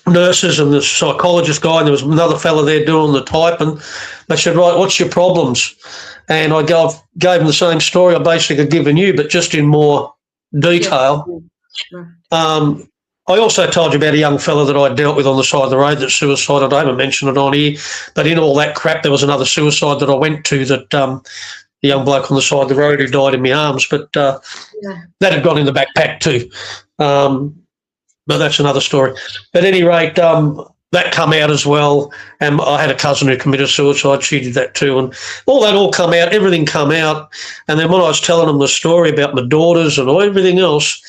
nurses and the psychologist guy, and there was another fella there doing the typing, they said, "Right, what's your problems?" And I gave them the same story I basically given you, but just in more detail. Yeah. I also told you about a young fella that I dealt with on the side of the road that suicided. I haven't mentioned it on here, but in all that crap, there was another suicide that I went to that the young bloke on the side of the road who died in my arms, but that had gone in the backpack too. But that's another story. At any rate, that come out as well. And I had a cousin who committed suicide. She did that too. And all come out, everything come out. And then when I was telling them the story about my daughters and everything else,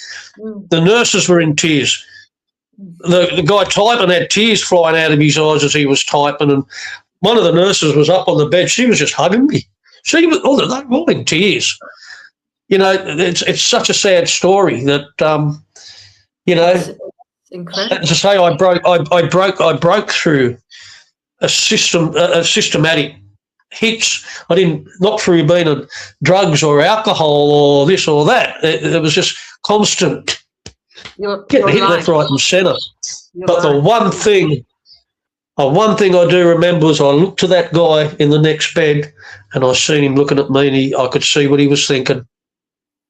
the nurses were in tears. The guy typing had tears flying out of his eyes as he was typing. And one of the nurses was up on the bed. She was just hugging me. She was all in tears. You know, it's such a sad story that, you know, incredible. As I say, I broke through a systematic hits. I didn't, not through being on drugs or alcohol or this or that. It was just constant getting hit left, right, and centre. But the one thing I do remember is I looked to that guy in the next bed, and I seen him looking at me, and I could see what he was thinking.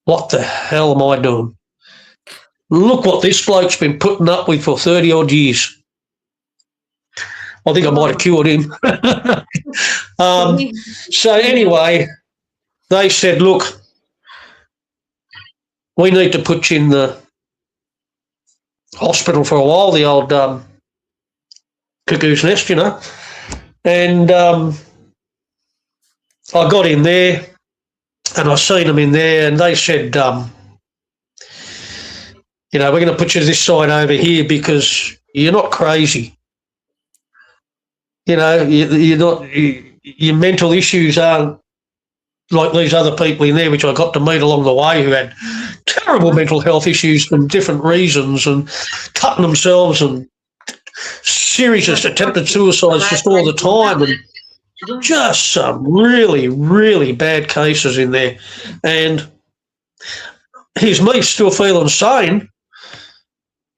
What the hell am I doing? Look what this bloke's been putting up with for 30-odd years. I think I might have cured him. So anyway, they said, look, we need to put you in the hospital for a while, the old cuckoo's nest, you know. And I got in there and I seen them in there, and they said, you know, we're going to put you this side over here because you're not crazy. You know, you're not. Your mental issues aren't like these other people in there, which I got to meet along the way, who had terrible mental health issues for different reasons and cutting themselves and serious attempted suicides just all the time, and just some really, really bad cases in there. And here's me still feeling sane.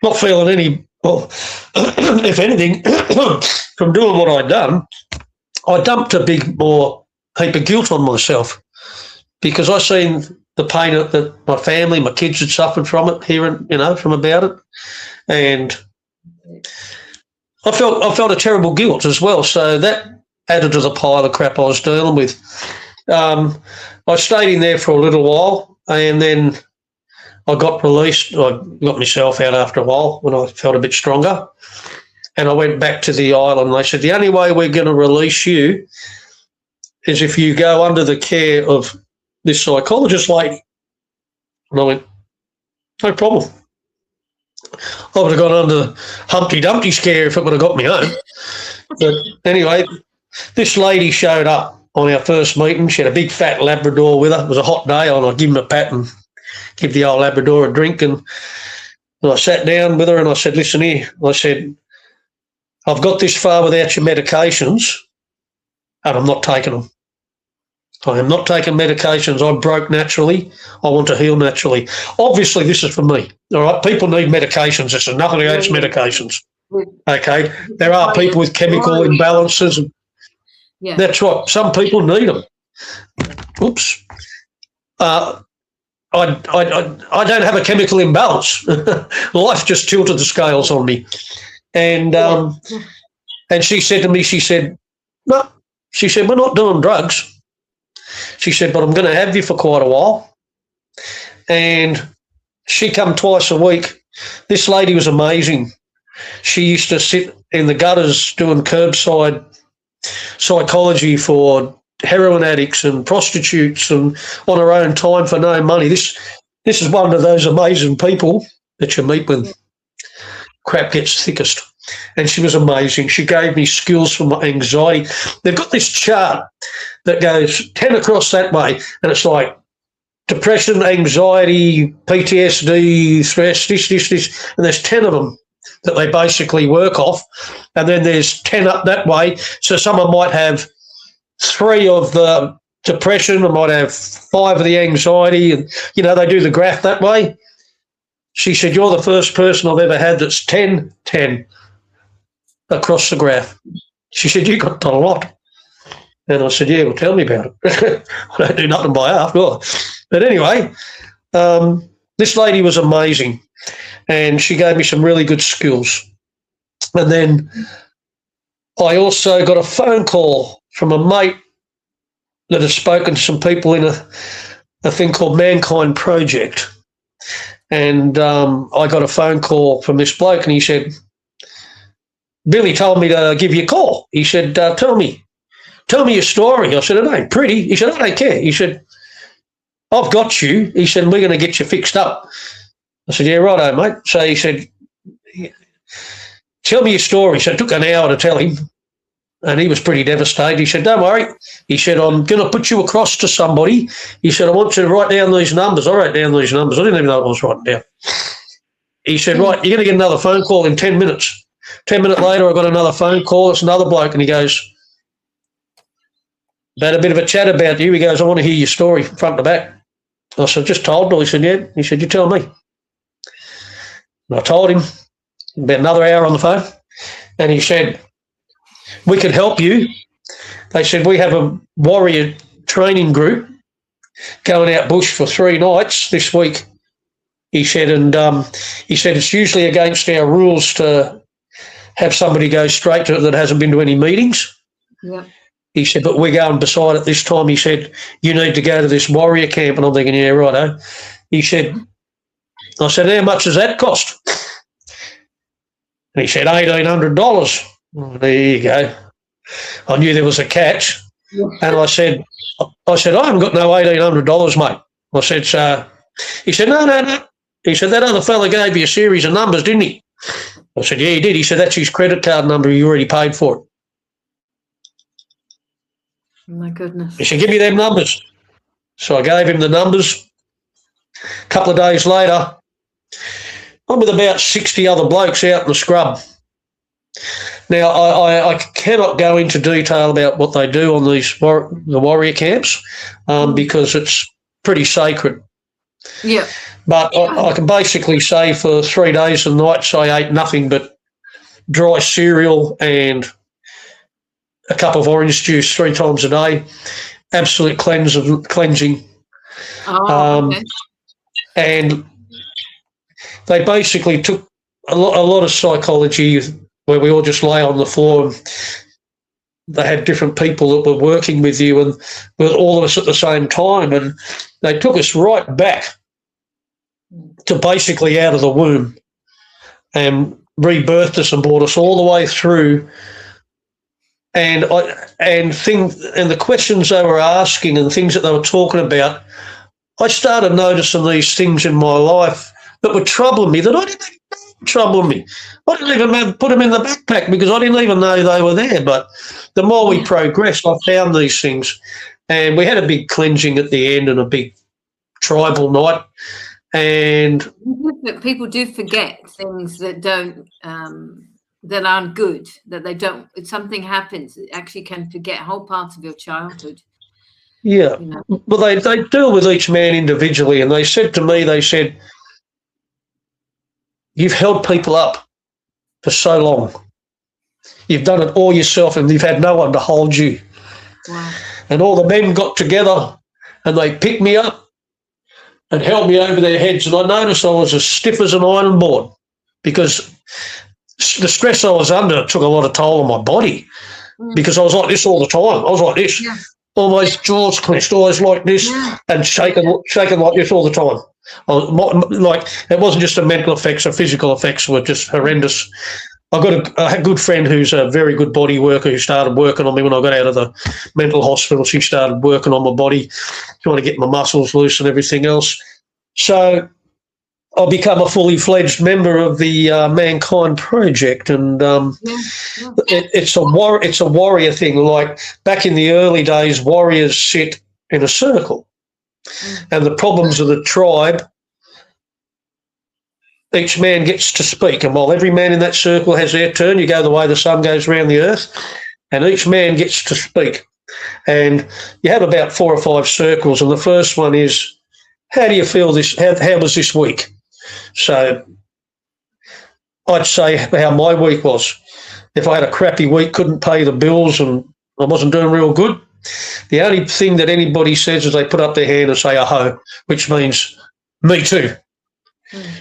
Not feeling any, well, if anything, from doing what I'd done, I dumped a big more heap of guilt on myself because I seen the pain that my family, my kids had suffered from it, hearing, you know, from about it. And I felt a terrible guilt as well. So that added to the pile of crap I was dealing with. I stayed in there for a little while, and then I got released. I got myself out after a while when I felt a bit stronger, and I went back to the island. They said, the only way we're going to release you is if you go under the care of this psychologist lady. And I went, no problem. I would have gone under Humpty Dumpty's care if it would have got me home. But anyway, this lady showed up on our first meeting. She had a big fat Labrador with her. It was a hot day, and I give him a pat and give the old Labrador a drink. And I sat down with her and I said, listen here. I said, I've got this far without your medications, and I'm not taking them. I am not taking medications. I broke naturally. I want to heal naturally. Obviously, this is for me. All right, people need medications. This is nothing against medications. Okay, there are people with chemical imbalances. Yeah. That's right. Some people need them. Oops. I don't have a chemical imbalance. Life just tilted the scales on me. And she said to me, she said, no, she said, we're not doing drugs. She said, but I'm going to have you for quite a while. And she come twice a week. This lady was amazing. She used to sit in the gutters doing curbside psychology for heroin addicts and prostitutes, and on her own time for no money. This is one of those amazing people that you meet when crap gets thickest. And she was amazing. She gave me skills for my anxiety. They've got this chart that goes 10 across that way, and it's like depression, anxiety, PTSD, stress, this, and there's 10 of them that they basically work off. And then there's 10 up that way. So someone might have 3 of the depression, I might have 5 of the anxiety, and, you know, they do the graph that way. She said, you're the first person I've ever had that's 10 across the graph. She said, you got a lot. And I said, yeah, well, tell me about it. I don't do nothing by half, do I? But anyway, this lady was amazing, and she gave me some really good skills. And then I also got a phone call from a mate that has spoken to some people in a thing called Mankind Project. And I got a phone call from this bloke, and he said, Billy told me to give you a call. He said, tell me your story. I said, it ain't pretty. He said, I don't care. He said, I've got you. He said, we're going to get you fixed up. I said, yeah, righto, mate. So he said, tell me your story. So it took an hour to tell him, and he was pretty devastated. He said, don't worry. He said, I'm going to put you across to somebody. He said, I want you to write down these numbers. I wrote down these numbers. I didn't even know what I was writing down. He said, right, you're going to get another phone call in 10 minutes. 10 minutes later, I got another phone call. It's another bloke, and he goes, had a bit of a chat about you. He goes, I want to hear your story front to back. I said, just told Bill. He said, yeah. He said, you tell me. And I told him about another hour on the phone, and he said, we could help you. They said, we have a warrior training group going out bush for 3 nights this week. He said, and he said, it's usually against our rules to have somebody go straight to it that hasn't been to any meetings. Yeah. He said, but we're going beside it this time. He said, you need to go to this warrior camp. And I'm thinking, yeah, righto. He said, I said, how much does that cost? And he said, $1,800. Well, there you go. I knew there was a catch. Yeah. And I said, I haven't got no $1,800, mate. I said, so he said, no. He said, that other fella gave you a series of numbers, didn't he? I said, yeah, he did. He said, that's his credit card number. You already paid for it. Oh my goodness. He said, give me them numbers. So I gave him the numbers. A couple of days later, I'm with about 60 other blokes out in the scrub. Now, I cannot go into detail about what they do on these the warrior camps because it's pretty sacred. Yeah. But I can basically say for 3 days and nights I ate nothing but dry cereal and a cup of orange juice 3 times a day. Absolute cleansing. Oh, okay. And they basically took a lot of psychology where we all just lay on the floor and they had different people that were working with you and with all of us at the same time, and they took us right back to basically out of the womb and rebirthed us and brought us all the way through. And the questions they were asking and things that they were talking about, I started noticing these things in my life that were troubling me, that I didn't even know troubling me. I didn't even put them in the backpack because I didn't even know they were there. But the more we progressed, I found these things. And we had a big cleansing at the end and a big tribal night. And people do forget things that don't that aren't good, that they don't. If something happens, it actually can forget whole parts of your childhood. Yeah, you know? Well, they deal with each man individually, and they said to me, they said, you've held people up for so long. You've done it all yourself, and you've had no one to hold you. Wow. And all the men got together, and they picked me up and held me over their heads, and I noticed I was as stiff as an iron board because the stress I was under took a lot of toll on my body because I was like this all the time. I was like this, always jaws clenched, always like this, and shaking like this all the time. Like it wasn't just the mental effects, the physical effects were just horrendous. I got a good friend who's a very good body worker who started working on me when I got out of the mental hospital. She started working on my body, trying to get my muscles loose and everything else. So I'll become a fully fledged member of the Mankind Project, and it's a warrior thing. Like back in the early days, warriors sit in a circle, and the problems of the tribe, each man gets to speak, and while every man in that circle has their turn, you go the way the sun goes around the earth, and each man gets to speak. And you have about 4 or 5 circles, and the first one is, how do you feel this? How was this week? So I'd say how my week was. If I had a crappy week, couldn't pay the bills, and I wasn't doing real good, the only thing that anybody says is they put up their hand and say, "Aho," which means me too.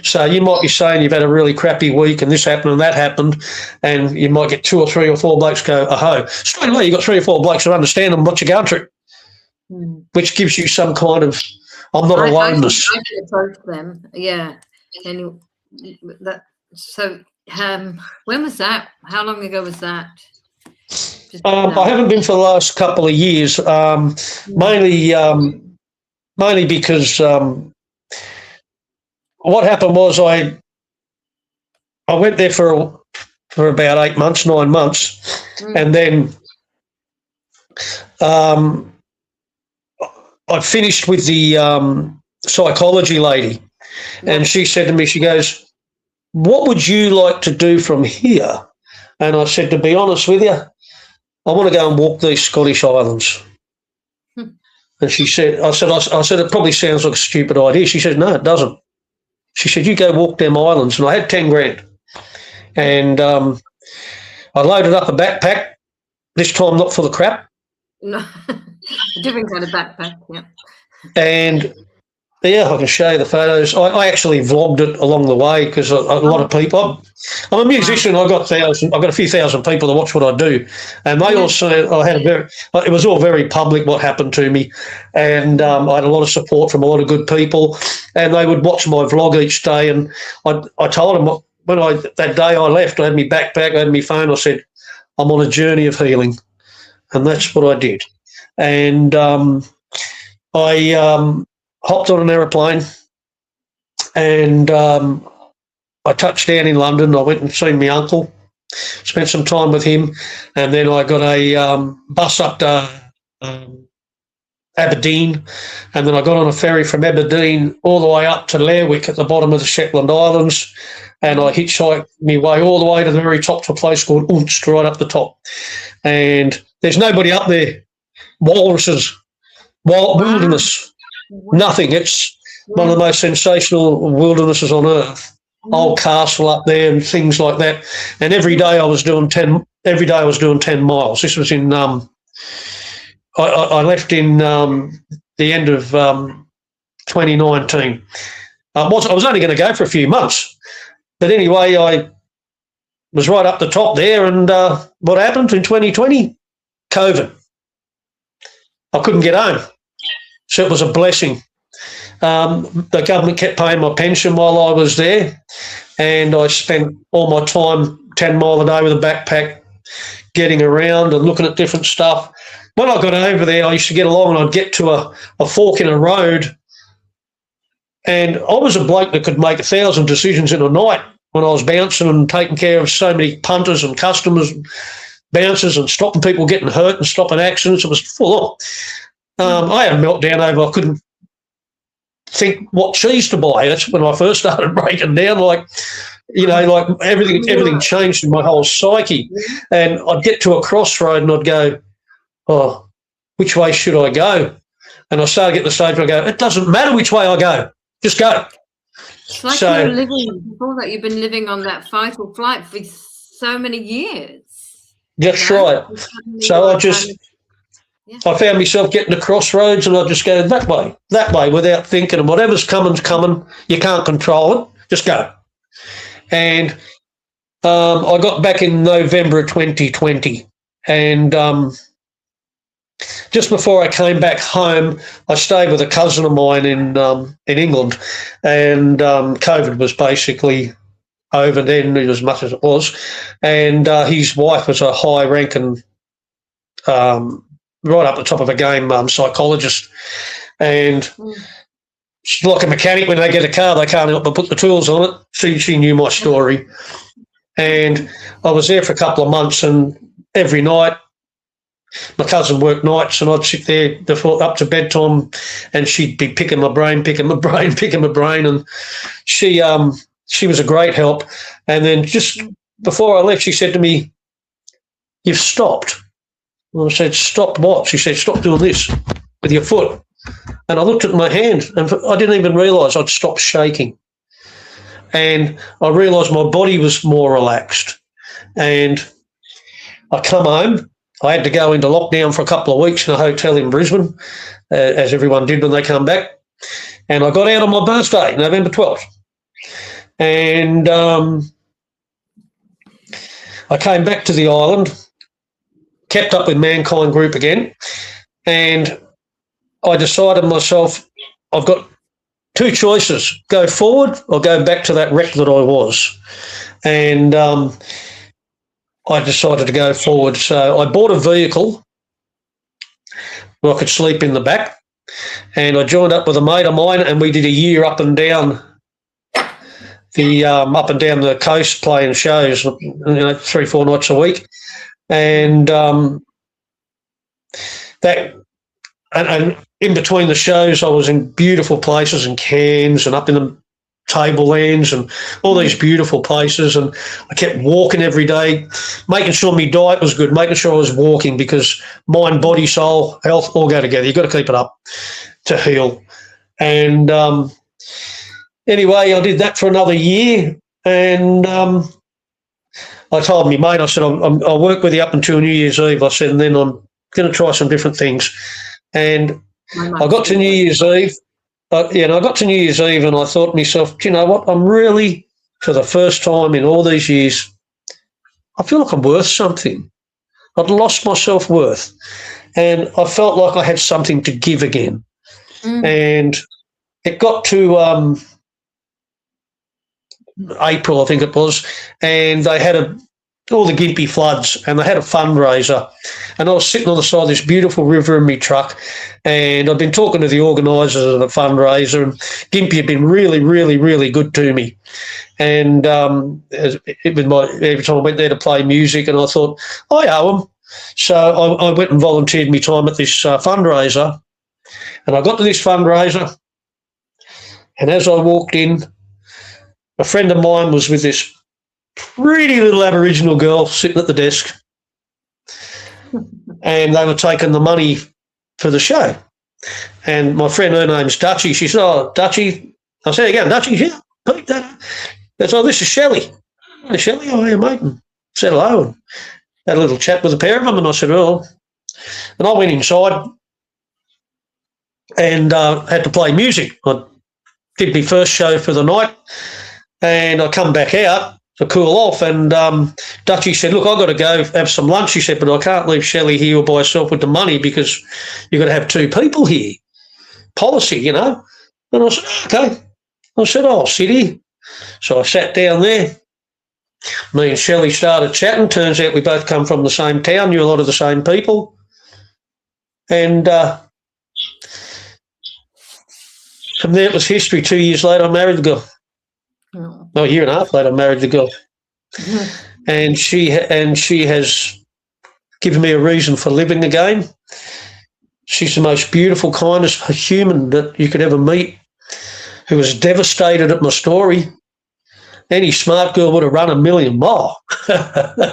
So you might be saying you've had a really crappy week and this happened and that happened, and you might get 2 or 3 or 4 blokes go, "Aho." Straight away you've got 3 or 4 blokes who understand what you're going through, which gives you some kind of, I'm not aloneness. I can approach them, yeah. And so When was that? How long ago was that? I haven't been for the last couple of years, mainly because what happened was I went there for about 8 months, 9 months, and then I finished with the psychology lady, and she said to me, she goes, "What would you like to do from here?" And I said, "To be honest with you, I want to go and walk these Scottish Islands." And she said, I said, "It probably sounds like a stupid idea." She said, "No, it doesn't." She said, "You go walk them islands." And I had 10 grand. And I loaded up a backpack, this time not for the crap. No, a different kind of backpack, yeah. And yeah, I can show you the photos. I actually vlogged it along the way because a lot of people. I'm a musician. I've got a few thousand people to watch what I do, and they also. It was all very public what happened to me, and I had a lot of support from a lot of good people, and they would watch my vlog each day. And I told them when that day I left, I had my backpack, I had my phone. I said, "I'm on a journey of healing," and that's what I did. And I hopped on an aeroplane, and I touched down in London. I went and seen my uncle, spent some time with him, and then I got a bus up to Aberdeen, and then I got on a ferry from Aberdeen all the way up to Lerwick at the bottom of the Shetland Islands, and I hitchhiked my way all the way to the very top to a place called Unst, right up the top. And there's nobody up there. Walruses, wilderness. Nothing. It's one of the most sensational wildernesses on earth. Old castle up there and things like that. And every day I was doing 10 miles. This was in I left in the end of 2019. I was only going to go for a few months. But anyway, I was right up the top there, and what happened in 2020? COVID. I couldn't get home. So it was a blessing. The government kept paying my pension while I was there, and I spent all my time 10 mile a day with a backpack, getting around and looking at different stuff. When I got over there, I used to get along and I'd get to a fork in a road, and I was a bloke that could make 1,000 decisions in a night when I was bouncing and taking care of so many punters and customers and bouncers and stopping people getting hurt and stopping accidents. It was full on. I had a meltdown over I couldn't think what cheese to buy. That's when I first started breaking down. Like everything changed in my whole psyche. And I'd get to a crossroad and I'd go, "Oh, which way should I go?" And I started getting to the stage where I go, "It doesn't matter which way I go, just go." It's like you're living before that. You've been living on that fight or flight for so many years. That's right. So I found myself getting to crossroads, and I just go that way without thinking. And whatever's coming's coming. You can't control it. Just go. And I got back in November of 2020, and just before I came back home, I stayed with a cousin of mine in England, and COVID was basically over then, as much as it was, and his wife was a high-ranking, right up the top of a game, psychologist, and she's like a mechanic. When they get a car, they can't help but put the tools on it. She knew my story, and I was there for a couple of months, and every night, my cousin worked nights, and I'd sit there before up to bedtime, and she'd be picking my brain, and she was a great help. And then just before I left, she said to me, "You've stopped." And I said, "Stopped what?" She said, "Stop doing this with your foot." And I looked at my hand, and I didn't even realise I'd stopped shaking. And I realised my body was more relaxed. And I come home. I had to go into lockdown for a couple of weeks in a hotel in Brisbane, as everyone did when they come back. And I got out on my birthday, November 12th. And I came back to the island, kept up with Mankind Group again, and I decided myself, I've got two choices, go forward or go back to that wreck that I was. and I decided to go forward. So I bought a vehicle where I could sleep in the back, and I joined up with a mate of mine, and we did a year up and down the coast playing shows, 3-4 nights a week, and and in between the shows, I was in beautiful places in Cairns and up in the Tablelands and all these beautiful places, and I kept walking every day, making sure my diet was good, making sure I was walking, because mind, body, soul, health all go together. You've got to keep it up to heal. And anyway, I did that for another year, and I told my mate, I said, I'll work with you up until New Year's Eve. I said, and then I'm going to try some different things. And I got to New Year's Eve. I got to New Year's Eve and I thought to myself, do you know what? I'm really, for the first time in all these years, I feel like I'm worth something. I'd lost my self-worth and I felt like I had something to give again. And it got to April, I think it was, and they had all the Gympie floods, and they had a fundraiser, and I was sitting on the side of this beautiful river in my truck, and I'd been talking to the organisers of the fundraiser, and Gympie had been really, really, really good to me. And every time I went there to play music, and I thought, I owe them. So I went and volunteered my time at this fundraiser, and I got to this fundraiser, and as I walked in, a friend of mine was with this pretty little Aboriginal girl sitting at the desk, and they were taking the money for the show. And my friend, her name's Dutchie, she said, oh, Dutchie. I said, again, Dutchie, yeah, Pete, that. That's, oh, this is Shelley. Hey, Shelley, how are you, mate? And said hello and had a little chat with the pair of them, and I said, oh. And I went inside and had to play music. I did my first show for the night, and I come back out to cool off, and Dutchie said, look, I've got to go have some lunch. He said, but I can't leave Shelley here by herself with the money because you've got to have two people here. Policy, you know. And I said, okay. I said, I'll sit here. So I sat down there. Me and Shelley started chatting. Turns out we both come from the same town, knew a lot of the same people. And from there it was history. 2 years later, I married the girl. Oh. No, a year and a half later, I married the girl. And she has given me a reason for living again. She's the most beautiful, kindest human that you could ever meet, who was devastated at my story. Any smart girl would have run a million miles.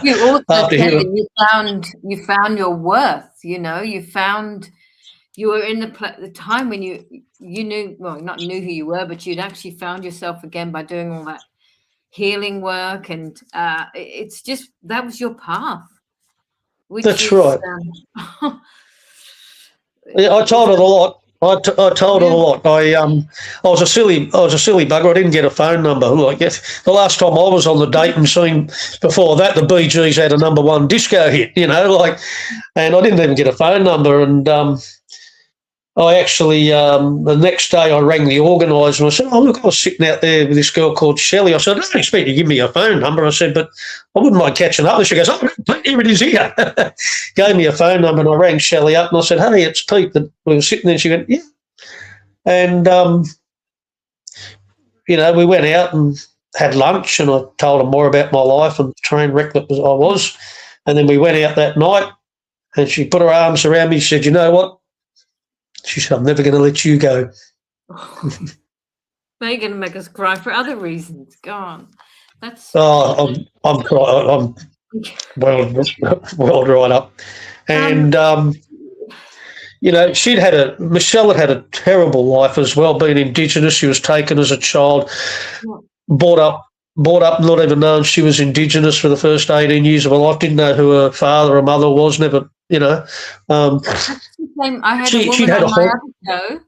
You also you found your worth. You know, you were in the time when you knew, well, not knew who you were, but you'd actually found yourself again by doing all that healing work, and it's just, that was your path. That's right. Yeah, I told her a lot. I told her a lot. I was a silly bugger. I didn't get a phone number. Like, the last time I was on the dating scene before that, the Bee Gees had a #1 disco hit, you know, like, and I didn't even get a phone number. And I actually, the next day I rang the organiser and I said, oh, look, I was sitting out there with this girl called Shelley. I said, I don't expect you to give me a phone number. I said, but I wouldn't mind catching up. And she goes, oh, here it is here. Gave me a phone number, and I rang Shelley up and I said, hey, it's Pete. That we were sitting there, and she went, yeah. And, you know, we went out and had lunch, and I told her more about my life and the train wreck that I was. And then we went out that night, and she put her arms around me. She said, you know what? She said, I'm never going to let you go. Now you're going to make us cry for other reasons. Go on. That's. Oh, I'm crying. I'm well right up. And, you know, Michelle had a terrible life as well, being Indigenous. She was taken as a child, brought up, not even knowing she was Indigenous for the first 18 years of her life, didn't know who her father or mother was, never, you know. I had a woman on my other show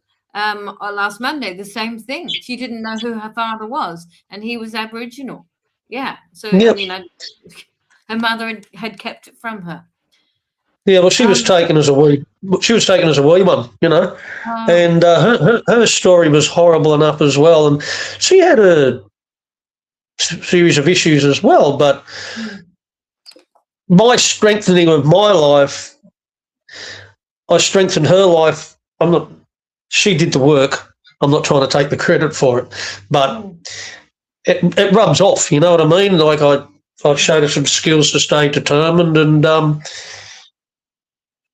last Monday, the same thing. She didn't know who her father was, and he was Aboriginal. Yeah. So, yep. You know, her mother had kept it from her. Yeah, well, she was taken as a wee one, you know, and her story was horrible enough as well. And she had a series of issues as well. But my strengthening of my life, I strengthened her life. She did the work. I'm not trying to take the credit for it, but it rubs off. You know what I mean? Like I showed her some skills to stay determined, and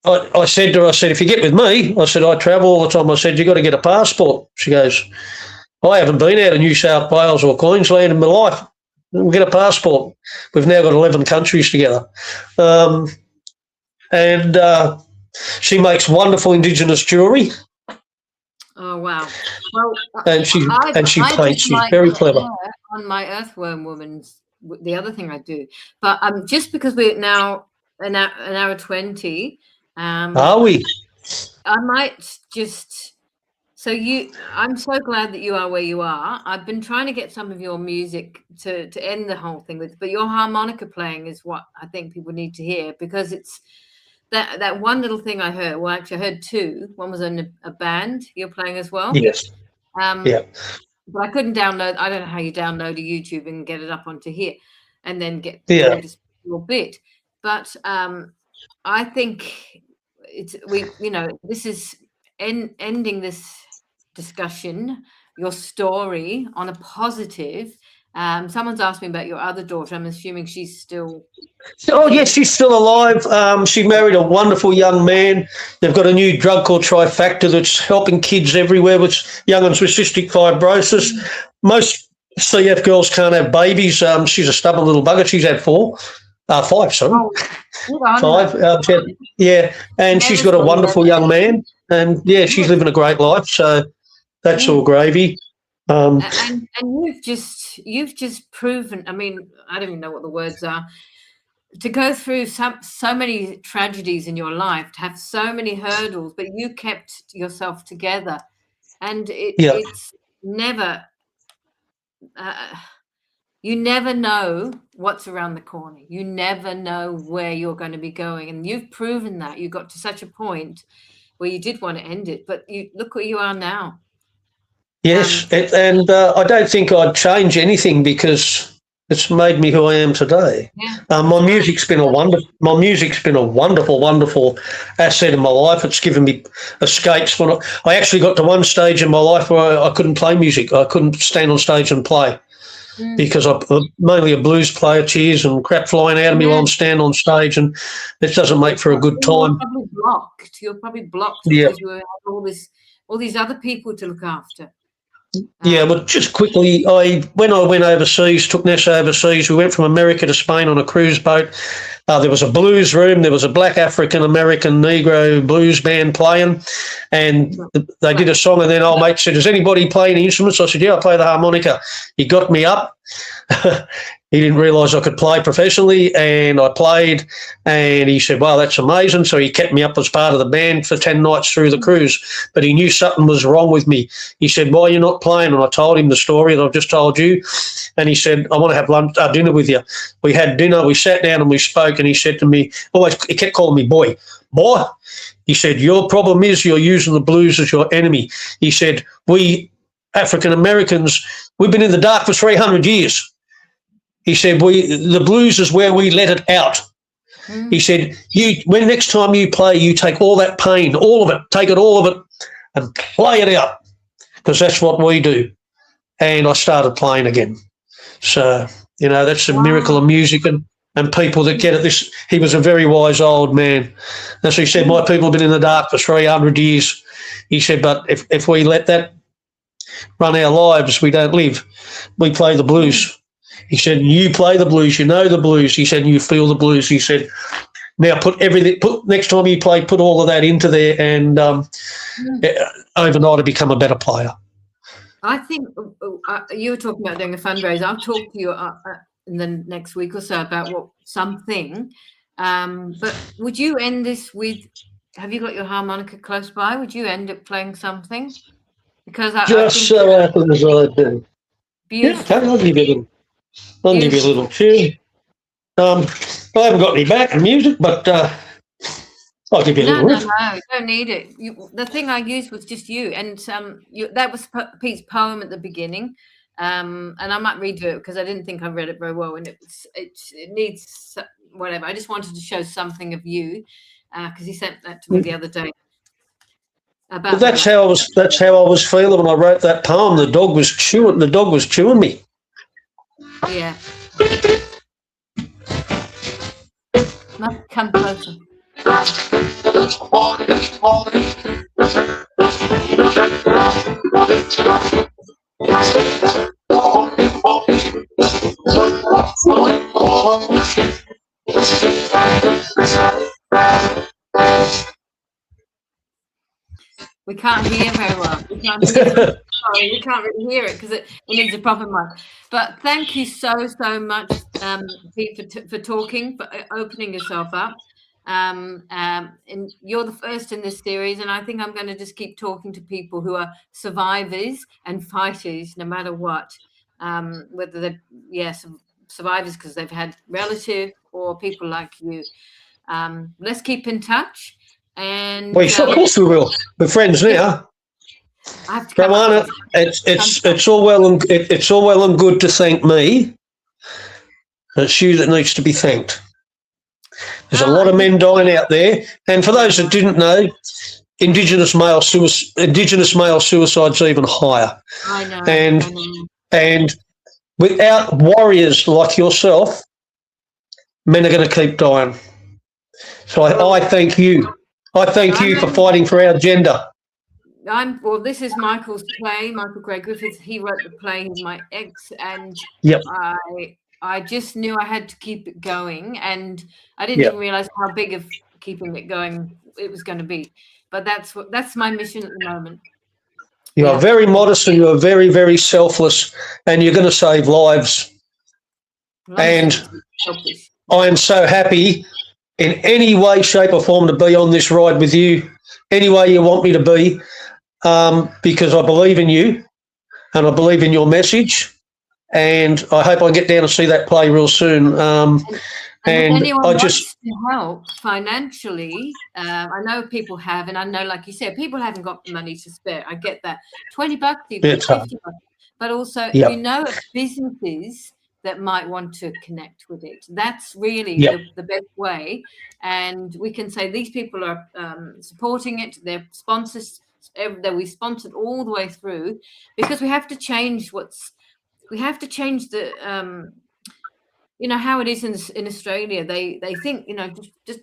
I said to her, I said, if you get with me, I said, I travel all the time. I said, you got to get a passport. She goes, I haven't been out of New South Wales or Queensland in my life. We'll get a passport. We've now got 11 countries together. And she makes wonderful Indigenous jewellery. Oh, wow. Well, and she paints. She's very clever. On my Earthworm Woman's, the other thing I do. But just because we're now an hour 20, are we? I might just... So I'm so glad that you are where you are. I've been trying to get some of your music to end the whole thing with, but your harmonica playing is what I think people need to hear, because it's that one little thing I heard. Well, actually, I heard two. One was in a band you're playing as well. Yes. Yeah. But I couldn't download. I don't know how you download a YouTube and get it up onto here, and then get just your bit. But I think this is ending this discussion, your story, on a positive. Someone's asked me about your other daughter. I'm assuming she's still... Oh, yes, she's still alive. She married a wonderful young man. They've got a new drug called Trifactor that's helping kids everywhere with young ones with cystic fibrosis. Most CF girls can't have babies. She's a stubborn little bugger. She's had 5, sorry. Oh, 5. And she's got a wonderful young man. And, she's living a great life. So that's all gravy. And you've just proven, I mean, I don't even know what the words are, to go through so many tragedies in your life, to have so many hurdles, but you kept yourself together. And it's never, you never know what's around the corner. You never know where you're going to be going. And you've proven that. You got to such a point where you did want to end it, but look where you are now. Yes, and I don't think I'd change anything, because it's made me who I am today. Yeah. My music's been a wonderful, wonderful asset in my life. It's given me escapes. When I actually got to one stage in my life where I couldn't play music. I couldn't stand on stage and play because I'm mainly a blues player, cheers and crap flying out of me while I'm standing on stage, and it doesn't make for a good time. You're probably blocked because you have all these other people to look after. But just quickly, when I went overseas, took Nessa overseas, we went from America to Spain on a cruise boat. There was a blues room. There was a black African-American Negro blues band playing, and they did a song, and then old mate said, does anybody play any instruments? I said, yeah, I play the harmonica. He got me up. He didn't realise I could play professionally, and I played, and he said, wow, that's amazing. So he kept me up as part of the band for 10 nights through the cruise, but he knew something was wrong with me. He said, why are you not playing? And I told him the story that I've just told you, and he said, I want to have dinner with you. We had dinner, we sat down and we spoke, and he said to me, he kept calling me boy. He said, your problem is you're using the blues as your enemy. He said, we African Americans, we've been in the dark for 300 years. He said, the blues is where we let it out. He said, when next time you play, you take all that pain, all of it, all of it, and play it out, because that's what we do. And I started playing again. So, that's the miracle of music and people that get it. He was a very wise old man. And so he said, my people have been in the dark for 300 years. He said, but if we let that run our lives, we don't live. We play the blues. He said, you play the blues, you know the blues. He said, you feel the blues. He said, now next time you play, put all of that into there, and overnight to become a better player. I think you were talking about doing a fundraiser. I'll talk to you in the next week or so about something. But would you end this with, have you got your harmonica close by? Would you end up playing something? Because so happens I do. Beautiful. Yeah, I'll give you a little tune. I haven't got any backing music, but I'll give you a little riff. No, you don't need it. The thing I used was just you, and that was Pete's poem at the beginning. And I might redo it because I didn't think I read it very well, and it needs whatever. I just wanted to show something of you because he sent that to me the other day. But that's how I was feeling when I wrote that poem. The dog was chewing me. Yeah. Must come closer. We can't hear very well. We can't really hear it because it needs a proper mic. But thank you so much, Pete, for talking, for opening yourself up. And you're the first in this series, and I think I'm going to just keep talking to people who are survivors and fighters, no matter what, whether they're survivors because they've had relatives or people like you. Let's keep in touch. And well, of course we will. We're friends now. Rowana, it's all well and good to thank me. It's you that needs to be thanked. There's a lot of men dying out there, and for those that didn't know, Indigenous male suicide's even higher. I know. And without warriors like yourself, men are going to keep dying. So I thank you. I thank you for fighting for our gender. Well, this is Michael's play, Michael Grey Griffiths. He wrote the play. He's my ex, and yep. I just knew I had to keep it going, and I didn't even realize how big of keeping it going it was going to be. But that's my mission at the moment. You are very modest, and you are very, very selfless, and you're going to save lives. And I am so happy in any way, shape or form to be on this ride with you, any way you want me to be, because I believe in you and I believe in your message, and I hope I get down and see that play real soon. And if anyone wants to help financially, I know people have, and I know, like you said, people haven't got the money to spare. I get that. $20, even $50. But also, if you know of businesses that might want to connect with it, that's really the best way. And we can say these people are supporting it, they're sponsors, that we sponsored all the way through, because we have to change the how it is in Australia. They think, just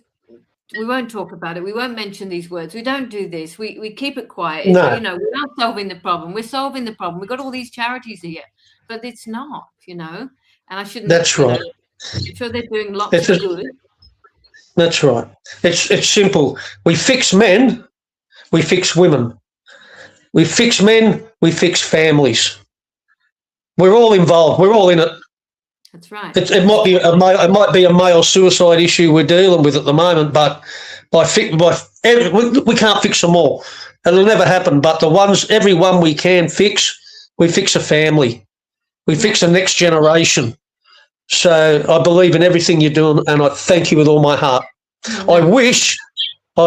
we won't talk about it, we won't mention these words, we don't do this, we keep it quiet. No. We're not solving the problem, we're solving the problem. We've got all these charities here, but it's not, and I shouldn't. That's right. I'm sure they're doing lots of good. That's right. It's simple. We fix men, we fix women. We fix men, we fix families. We're all involved. We're all in it. That's right. It might be a male suicide issue we're dealing with at the moment, but we can't fix them all. It'll never happen. But every one we can fix, we fix a family. We fix the next generation. So I believe in everything you're doing, and I thank you with all my heart. Mm-hmm. I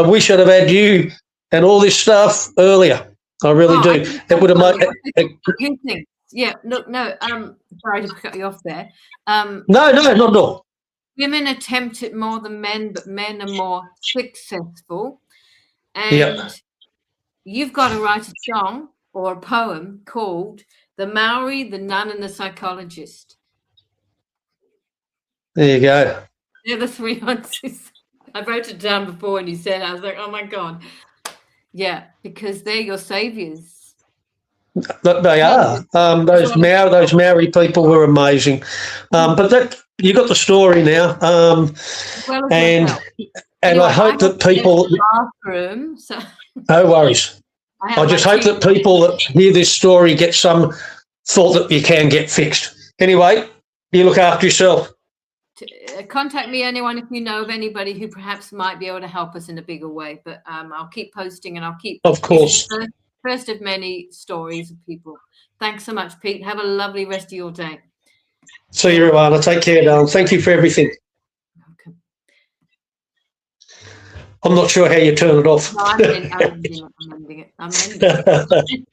wish I'd have had you and all this stuff earlier. I really do. It would have made. Yeah, no. Sorry to cut you off there. No, not at all. Women attempt it more than men, but men are more successful. And you've got to write a song or a poem called "The Maori, the Nun, and the Psychologist." There you go. They're the three answers. I wrote it down before, and you said, I was like, oh my God. Yeah, because they're your saviors. They are. Those Maori people were amazing. But you got the story now. And I hope that people. Bathroom, so. No worries. I just hope that people that hear this story get some thought that you can get fixed. Anyway, you look after yourself. Contact me, anyone, if you know of anybody who perhaps might be able to help us in a bigger way. But I'll keep posting, and I'll keep. Of course. First of many stories of people. Thanks so much, Pete. Have a lovely rest of your day. See you, Rowana. Take care, darling. Thank you for everything. Okay. I'm not sure how you turn it off. No, I'm ending it. I'm ending it.